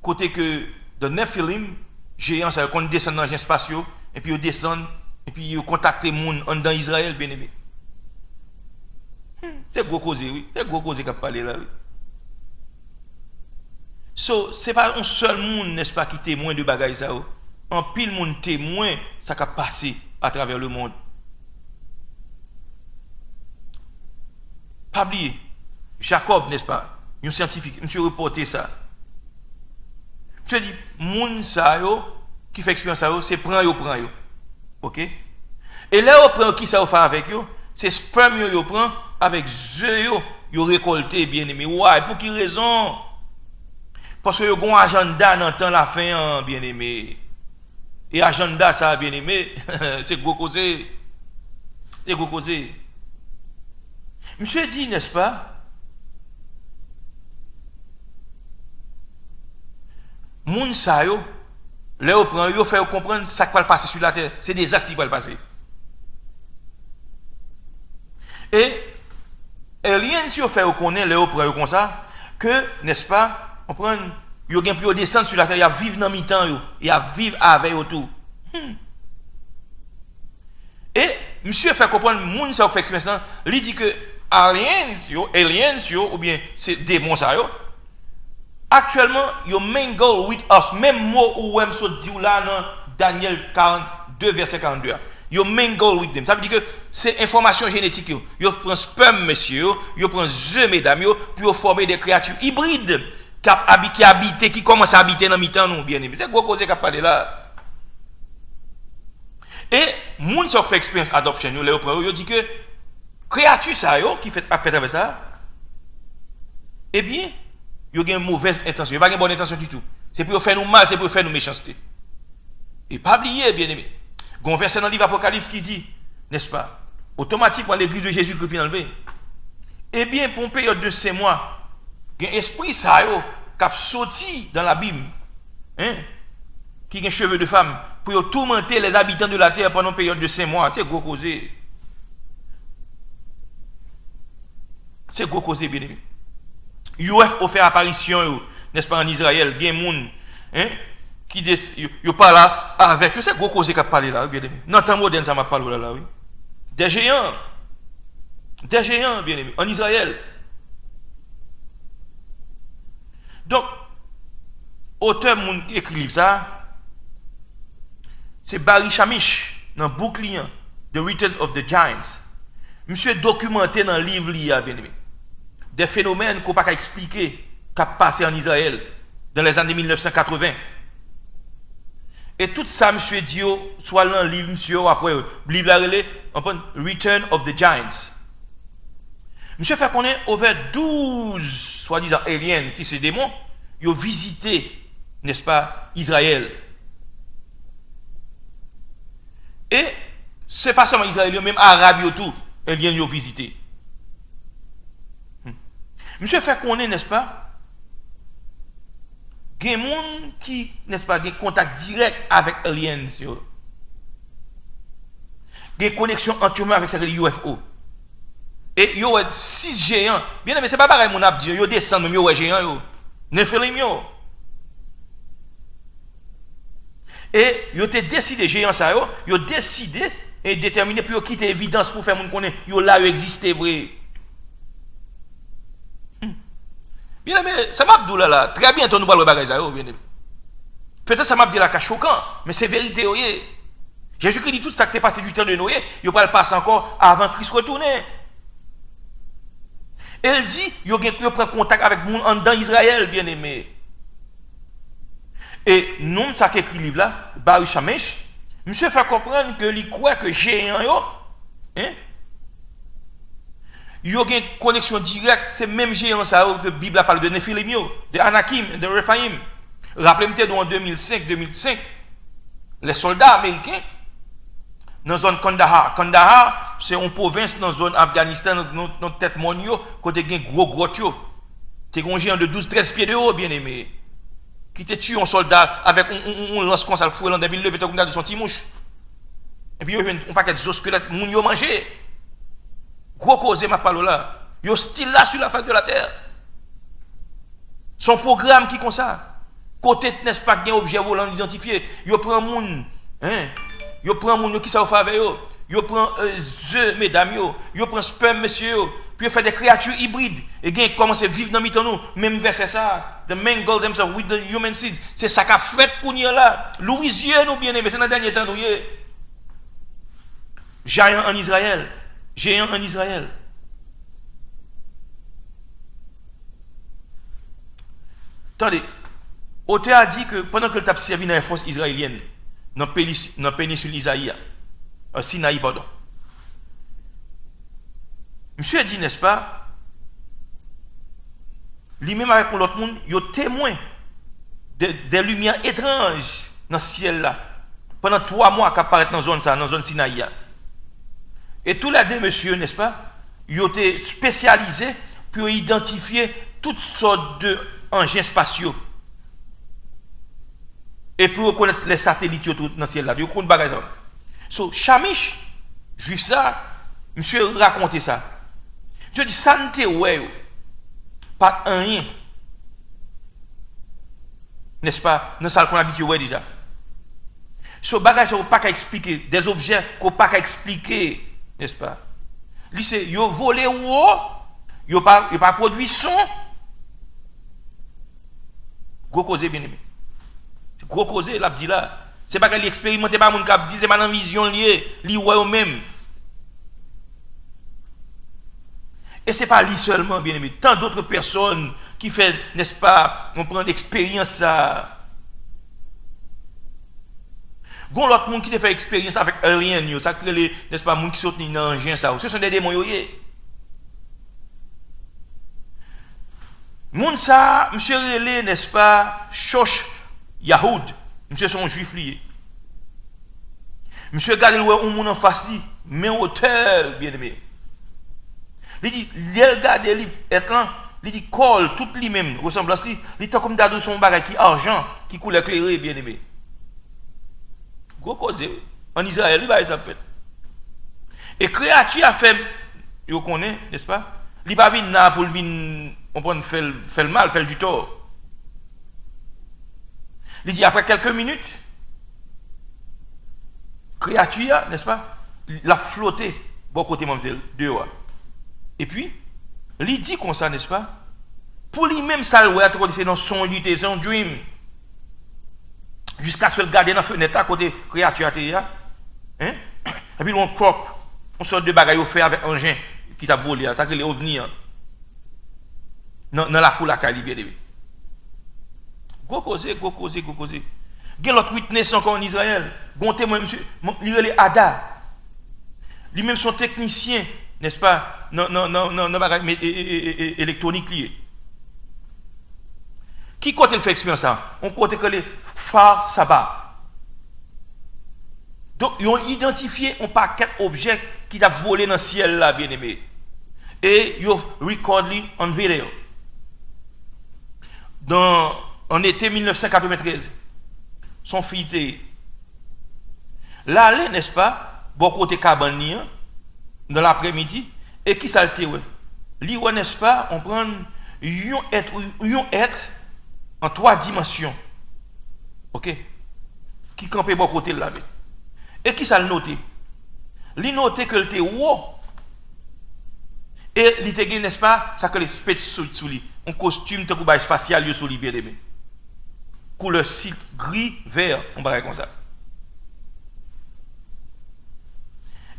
Côté que dans Nephilim, géants, ça qu'on descend dans les spatiaux, et puis ils descendent, et puis ils contactent les gens dans Israël, bien aimé. C'est gros causé, oui. C'est gros causé qui a parlé là, oui. So, ce n'est pas un seul monde, n'est-ce pas, qui témoin de bagaille ça. Un pile monde témoin, ça qui a passé à travers le monde. Pas oublier, Jacob, n'est-ce pas, un scientifique, monsieur reporté ça. Monsieur dit, monde ça qui fait expérience ça, c'est prend yo. OK? Et là, on prend qui ça fait avec yo? C'est sperme yo prend avec œufs yo récolté bien aimé. Ouais, pour qui raison? Parce que vous avez un agenda dans le temps la fin, bien aimé. Et agenda, ça, bien aimé, c'est gros causé. C'est gros causé. Monsieur dit, n'est-ce pas? Moun sa yo, là, on prend, yo fait comprendre ça qui va passer sur la terre. C'est des actes qui vont passer. Et, rien si on fait connaître, là, on prend comme ça, que, n'est-ce pas? On prend, yo gen pour descendre sur la terre, y a vivre dans mi-temps yo, y a vivre avec autour. Et monsieur fait comprendre moun ça fait expérience, il dit que aliens ou bien c'est démons ça yo. Actuellement, you mingle with us. Même mot ou même so dit là dans Daniel 42 verset 42. You mingle with them. Ça veut dire que c'est information génétique. Yo prend sperme monsieur, yo prend œufs mesdames yo, puis yo former des créatures hybrides qui habitent, qui commencent à habiter dans mi-temps nous bien aimé. C'est gros cause qu'a parlé là. Et moun qui fait expérience adoption yo dit que créature ça yo qui fait avec ça. Eh bien il y a une mauvaise intention, il n'y a pas une bonne intention du tout. C'est pour faire nous mal, c'est pour faire nous méchanceté. Et pas oublier, bien aimé. Il y a un verset dans le livre Apocalypse qui dit, n'est-ce pas, automatiquement l'église de Jésus-Christ vient enlever. Eh bien, pour une période de 5 mois, il y a un esprit ça qui a sorti dans la Bible, qui a un cheveu de femme, pour tourmenter les habitants de la terre pendant une période de 5 mois. C'est gros causé. C'est gros causé, bien aimé. UFO fait apparition, n'est-ce pas, en Israël, il y a des gens qui parlent là avec eux, c'est gros cause qui a parlé là, bien aimé. Dans le temps moderne, ça m'a parlé là, oui. Des géants, bien aimé, en Israël. Donc, auteur qui écrit ça, c'est Barry Shamish, dans Bouclier, The Return of the Giants. Monsieur documenté dans le livre, bien aimé. Des phénomènes qu'on ne peut pas expliquer qui ont passé en Israël dans les années 1980. Et tout ça, monsieur dit, soit dans le livre, monsieur, après, le livre la relais, Return of the Giants. Monsieur fait qu'on est over 12, soi-disant aliens, qui sont démons, ils ont visité, n'est-ce pas, Israël. Et ce n'est pas seulement Israël, même Arabes, tout, aliens, ils ont visité. Monsieur fait qu'on est, n'est-ce pas, il y a des gens qui, n'est-ce pas, ont contact direct avec aliens. Il y a des connexions entre eux avec les UFO. Et il y a 6 géants. Bien aimé, ce n'est pas pareil, mon abdi. Il y a des descendants, il y a des géants. Nephilim. Et il a décidé, géants, ça, il a décidé et déterminé pour quitter l'évidence pour faire mon connaître. Il là, il existe vrai. Bien aimé, ça m'a dit là, très bientôt nous parlons de bagages, bien aimé. Peut-être ça m'a dit là, choquant, mais c'est vérité, oui. Jésus-Christ dit tout ça qui est passé du temps de Noé, il va le passer encore avant Christ retourne. Elle dit, il prend contact avec nous en dans Israël, bien aimé. Et nous, ça qui écrit le livre là, Barry Shamish, monsieur fait comprendre que il croit que géant, il y a une connexion directe, c'est même géant ça que la Bible parle de Nephilim, de Anakim, de Rephaim. Rappelez-moi en 2005, les soldats américains dans la zone Kandahar. Kandahar, c'est une province dans la zone Afghanistan, dans la tête monio, côté il y a un gros grotte. Tu as un géant de 12-13 pieds de haut, bien aimé, qui te tue un soldat avec un lance comme ça, le fouet, il levé de son petit mouche. Et puis il y a un paquet de squelettes, moun yo mangé. Gros cause ma parole là. Yo style là sur la face de la terre. Son programme qui comme ça. Côté n'est-ce pas gain objet volant identifié. Yo prend moun, yo prend moun qui ça fait avec yo. Yo prend œufs mesdames yo prend sperme monsieur yo. Puis yo fait des créatures hybrides et gain commence à vivre dans mi nous. Même verset ça, the mingle themselves with the human seed. C'est ça qu'a fait kounya là. Louisieux nous bien aimé, c'est dans dernier temps nous géant en Israël. Géant en Israël. Attendez, auteur a dit que pendant que le tape servi dans les forces israéliennes, dans la péninsule Isaïa, Sinaï, pardon. Monsieur a dit, n'est-ce pas, lui-même avec l'autre monde, il est témoin des lumières étranges dans ce ciel-là. Pendant 3 mois qu'il apparaît dans la zone Sinaï. Et tous les deux, monsieur, n'est-ce pas, ils ont été spécialisés pour identifier toutes sortes d'engins spatiaux. Et pour reconnaître les satellites dans le ciel là. Ils ont bagage. So, Shamish, juif ça, monsieur raconté ça. Je dis, ça ne te ouais, pas rien. N'est-ce pas, dans ça qu'on habite ouais déjà. Ce bagage qu'on pas qu'à expliquer, des objets qu'on pas qu'à expliquer, n'est-ce pas? Lui c'est yo volé ou yo pas produit son. Gros causé bien aimé. C'est gros causé l'a dit là. C'est pas qu'elle expérimenté pas mon cap dit c'est pas dans vision lié, li ouais même. Et c'est pas lui seulement bien aimé, tant d'autres personnes qui fait n'est-ce pas, on prend l'expérience ça. Gon l'autre monde qui te fait expérience avec alien, ça crée les, n'est-ce pas, monde qui saute dans engin ça. Ce sont des démons yoyé. Moun ça, monsieur relé, n'est-ce pas, Shosh Yahoud, monsieur son juif lié. Monsieur regarde le monde en face li, mais hôtel bien aimé. Il dit, il regarde li être là, il dit colle tout lui-même ressemblance li, il tant comme d'adou son bagage qui argent qui coule éclairé bien aimé. Gros cause en Israël il va ça fait. Et créature a fait vous connaissez n'est-ce pas? Il pas venir là pour venir on prend fait le mal, fait du tort. Il dit après quelques minutes créature n'est-ce pas? La flotter bon côté mademoiselle dehors. Et puis il dit comme ça n'est-ce pas? Pour lui-même ça le ouais c'est dans son idée, son dream. Jusqu'à ce qu'il garde dans la fenêtre à côté créature hein? Et puis on crop on sort de bagaille fait avec engin qui t'a volé ça que les ovnis dans la cour la calibre bien gros cause gen l'autre witness encore en Israël gon témoin monsieur il est Ada lui même son technicien n'est-ce pas non bagaille électronique lié qui côté il fait expérience ça on côté que les Far Sabah. Donc ils ont identifié un paquet d'objets qui a volé dans le ciel là bien aimé et ils ont recordé en vidéo en été 1993 son fille là n'est-ce pas bon côté cabane dans l'après-midi et qui salte ouais li n'est-ce pas on prend un être en 3 dimensions. OK qui campait bon côté là et qui ça le noté li noté que était haut et li te gen n'est-ce pas ça que les spacesuit sous lui un costume te pour spatial yo sous lui bien aimé couleur citre gris vert on va comme ça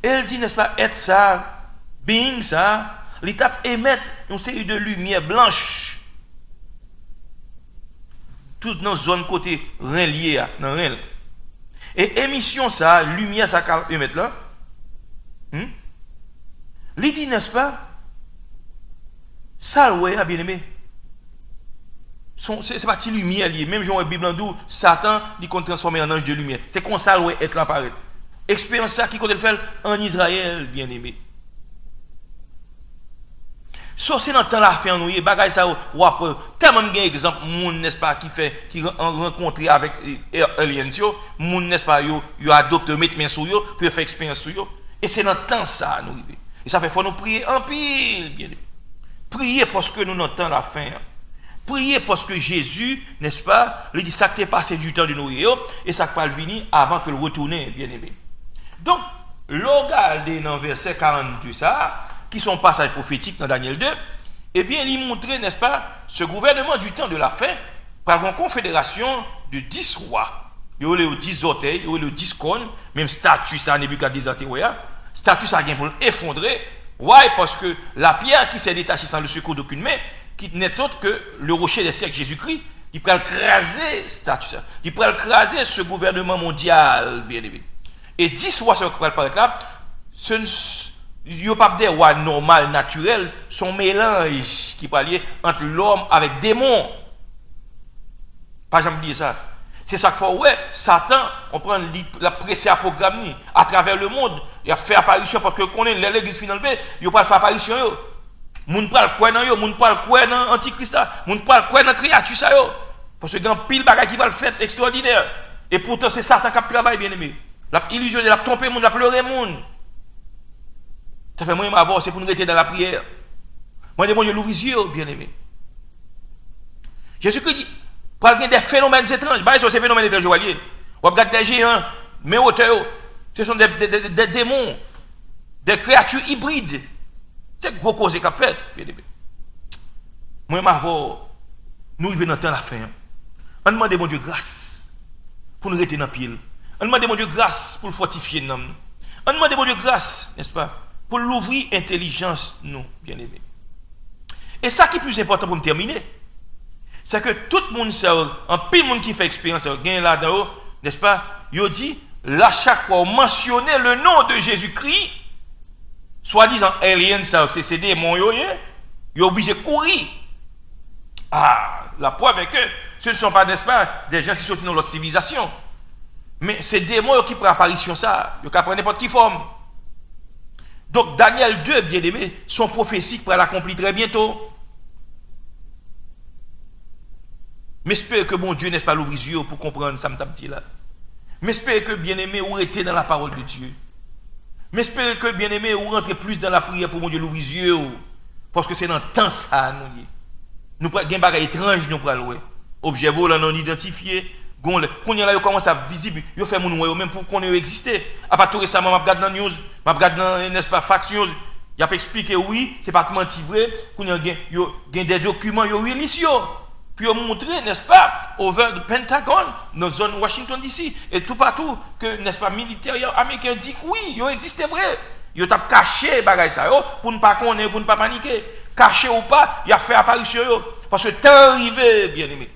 et elle dit n'est-ce pas être ça being ça li t'a émettre une série de lumière blanche toute dans zone côté rein lié dans rein et émission ça lumière ça qu'a émettre là li dit n'est-ce pas ça ouais bien aimé c'est pas ti lumière lié même Jean Bible en dou Satan il compte transformer en ange de lumière c'est comme ça ouais être là paraît expérience ça qui compte le faire en Israël bien aimé. So c'est dans temps la fin nous bagay ça ou après tellement de exemple monde n'est-ce pas qui rencontrer avec aliens yo monde n'est-ce pas yo adopte mettre main sur yo puis faire expérience sur yo et c'est dans temps ça nous et ça fait faut nous prier en pile bien prier parce que nous dans temps la fin prier parce que Jésus n'est-ce pas lui dit ça t'est passé du temps de nous et ça pas venir avant que le retourner bien aimé. Donc regardez dans verset 42 ça qui sont passages prophétiques dans Daniel 2, eh bien, il montrait, n'est-ce pas, ce gouvernement du temps de la fin par une confédération de 10 rois. Il y a eu 10 orteils, il y a eu 10 cônes, même statue, ça, Nebuchadnezzar, statue, ça vient pour l'effondrer. Ouais, parce que la pierre qui s'est détachée sans le secours d'aucune main, qui n'est autre que le rocher des siècles Jésus-Christ, il peut écraser statue, ça. Il peut écraser ce gouvernement mondial, bien aimé. Et 10 rois, ça va paraître là, il n'y a pas de roi normal, naturel, son mélange qui parle entre l'homme avec démon. Pas jamais oublier ça. C'est ça qu'il faut, ouais, Satan, on prend la pressé à programme à travers le monde, il a fait apparition parce que connaît l'église finalement, il n'a pas fait apparition. Moun pral quoi dans yo, moun pral quoi dans antichrist, moun pral quoi dans créature ça yo. Parce que grand pile bagay qui va le faire extraordinaire. Et pourtant c'est Satan qui travaille bien aimé. La illusion, la tromper monde, la pleurer monde. Ça fait moi avant c'est pour nous rester dans la prière. Moi je l'ouvre les yeux bien aimé. Jésus Christ dit parle des phénomènes étranges, bah ces phénomènes étranges voyez. On regarde des géants, mais auteurs, ce sont des démons, des créatures hybrides. C'est gros cause qu'a fait. Moi, nous arrivons dans le temps la fin. On demande mon Dieu grâce pour nous rester dans la pile. On demande mon Dieu grâce pour le fortifier. On demande mon Dieu grâce, n'est-ce pas, pour l'ouvrir intelligence, nous, bien-aimés. Et ça qui est plus important pour me terminer, c'est que tout le monde, un pile monde qui fait expérience, gagne là-dedans, n'est-ce pas, il dit, là, chaque fois, mentionner le nom de Jésus-Christ, soi-disant alien, c'est ces démons, ils sont obligés de courir. Ah, la preuve est que ce ne sont pas, n'est-ce pas, des gens qui sont dans notre civilisation. Mais c'est des démons qui prennent apparition ça. Ils prennent n'importe quelle forme. Donc Daniel 2, bien aimé, son prophétie pour l'accomplir très bientôt. Mais j'espère que mon Dieu n'est pas l'ouvrir les yeux pour comprendre ça, là. Mais j'espère que bien aimé, vous restez dans la parole de Dieu. Mais j'espère que bien aimé, vous rentrez plus dans la prière pour mon Dieu l'ouvrir les yeux. Parce que c'est dans le temps ça, nous avons des bagages étranges, nous prenons. Objets volants non identifiés. Quand il y a commence à visible, il fait mon nom même pour qu'on ait existé. À part tout récemment, je regarde dans news, je regarde dans n'est-ce pas Fax News, il a expliqué oui, c'est pas menti vrai, qu'on y a des documents yo illicite. Puis on montré, n'est-ce pas, over the Pentagon, dans la zone Washington DC et tout partout que n'est-ce pas militaires américains dit que oui, yo existait vrai. Yo t'a caché bagay ça pour ne pas connaître, pour ne pas paniquer. Caché ou pas, il a fait apparition yo parce que temps arrivé, bien-aimé.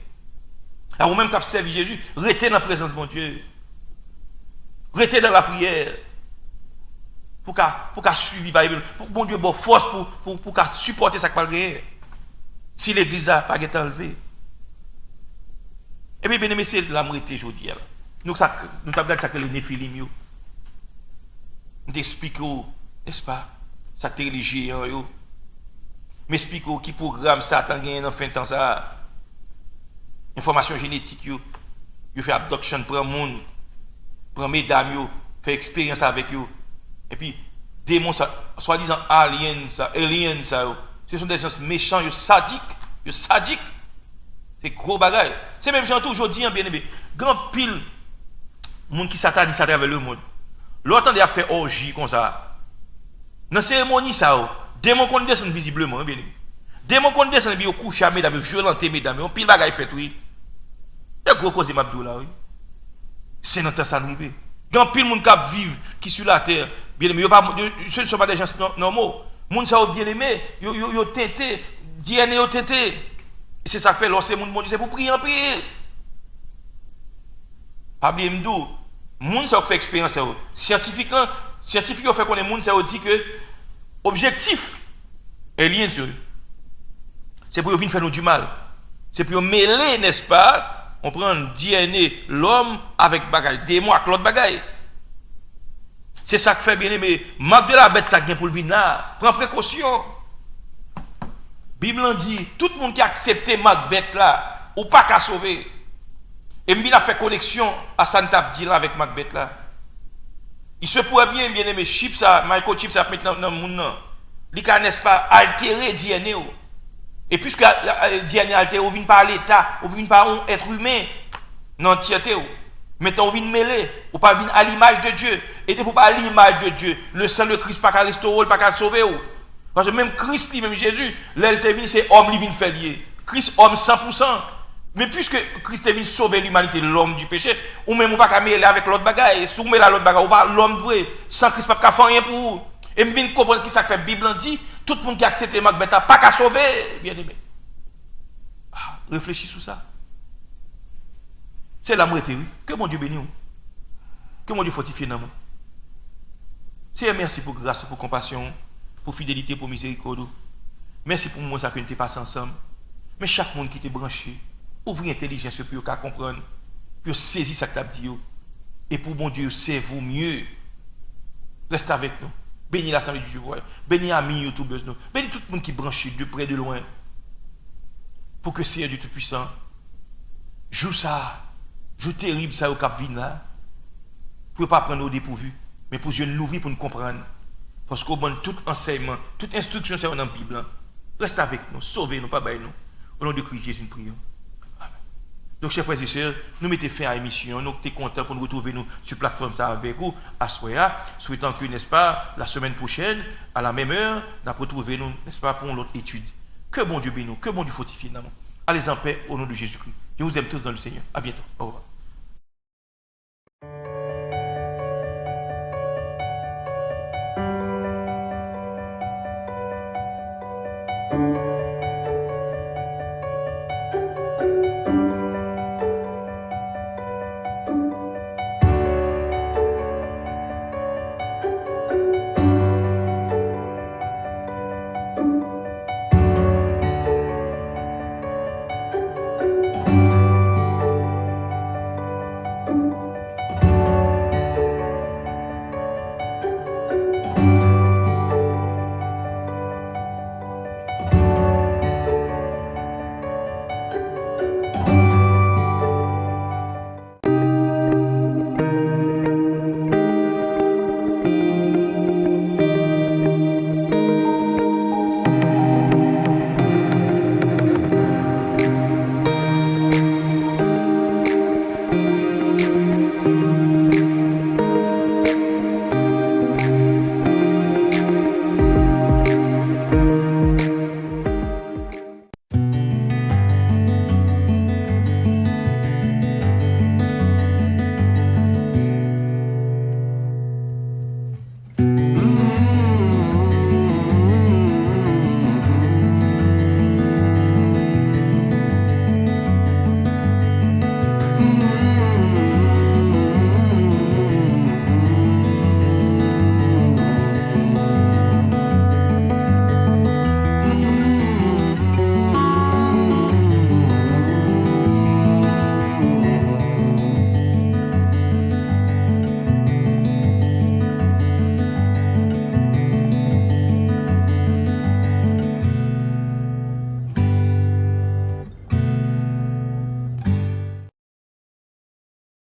Alors, vous-même qui avez servi Jésus, restez dans la présence de mon Dieu. Restez dans la prière. Pour qu'à suivre, pour que mon Dieu ait force pour qu'à supporter ça qui va gagner. Si l'église n'a pas été enlevée. Et puis, bien aimé, c'est la moitié aujourd'hui. Nous avons regardé ça que les Néphilim. Nous expliquons, n'est-ce pas, ça que les géants. Mais expliquons qui programme Satan gagne en fin de temps ça. Information génétique, yo fait abduction pour un monde, pour mesdames, fait expérience avec eux. Et puis, démons, soi-disant aliens, ce sont des gens méchants, sadiques. C'est gros bagaille. C'est même gens aujourd'hui, bien aimé. Grand pile, monde qui satanise à travers le monde. L'autre, il a fait orgie comme ça. Dans la cérémonie, démons qu'on descend visiblement, bien aimé. Démons qu'on descend, ils couchent à mesdames, violenter mesdames, on pile bagaille fait, oui. Il y a gros cause Mabdou là, oui. C'est notre temps ça arrive. Quand pile monde qui vivent qui sur la terre, bien aimé, ce ne sont pas des gens normaux. Monde ça bien aimé, yo tenté, DNA yo tenté. C'est ça fait lorsque monde c'est pour prier en pile. Pas oublier m'dou. Monde ça fait expérience scientifique fait connaître monde ça dit que objectif est lié sur eux. C'est pour venir faire nous du mal. C'est pour mêler, n'est-ce pas? On prend DNA, l'homme avec bagaille, démon avec l'autre bagaille. C'est ça que fait bien aimé. Marc de la bête, ça vient pour le venir là. Prends précaution. Bible dit, tout le monde qui a accepté Marc bête là, ou pas qu'à sauver. Et Mbina fait connexion à Santa Abdila avec Marc bête là. Il se pourrait bien aimé, Chips, Michael Chips, ça maintenant dans le monde. Il n'a, n'est-ce pas, altérer DNA. Et puisque DNA altéré, on vient par l'État, on vient par un être humain, non tiété. Maintenant, on vient mêler, on pas venir à l'image de Dieu. Et pour pas à l'image de Dieu, le sang de Christ pas qu'à restaurer, pas qu'à sauver. Parce que même Christ, même Jésus, là, il est venu, c'est homme, il vient faire lier. Christ, homme 100%. Mais puisque Christ est venu sauver l'humanité, l'homme du péché, ou même on pas qu'à mêler avec l'autre bagaille, si on met l'autre bagaille, ou pas l'homme vrai, sans Christ, pas qu'à faire rien pour vous. Et je viens comprendre qui ça fait. La Bible dit, tout le monde qui accepte les Macbeth, pas qu'à sauver, bien aimé. Ah, réfléchis sur ça. C'est l'amour, oui. Que mon Dieu bénisse. Que mon Dieu fortifie dans moi. C'est merci pour grâce, pour compassion, pour fidélité, pour miséricorde. Merci pour moi, ça que nous te passé ensemble. Mais chaque monde qui te branché, ouvre l'intelligence pour qu'on comprenne, pour saisir ce que tu as dit. Et pour mon Dieu, c'est vous mieux. Reste avec nous. Bénis l'assemblée du Dieu. Bénis amis, youtubeurs. Bénis tout le monde qui est branché de près, de loin. Pour que Seigneur Dieu Tout-Puissant joue ça. Joue terrible ça au Cap Vin là. Pour ne pas prendre au dépourvu. Mais pour Dieu nous l'ouvrir pour nous comprendre. Parce qu'au bon tout enseignement, toute instruction, c'est dans la Bible. Reste avec nous. Sauvez-nous, pas bailler nous. Au nom de Christ Jésus, nous prions. Donc, chers frères et sœurs, nous mettons fin à l'émission. Nous sommes contents pour nous retrouver nous, sur la plateforme ça avec vous, à Soya, souhaitant que, n'est-ce pas, la semaine prochaine, à la même heure, nous retrouver nous, n'est-ce pas, pour notre étude. Que bon Dieu bénisse nous, que bon Dieu fortifie nous. Allez en paix au nom de Jésus-Christ. Je vous aime tous dans le Seigneur. À bientôt. Au revoir.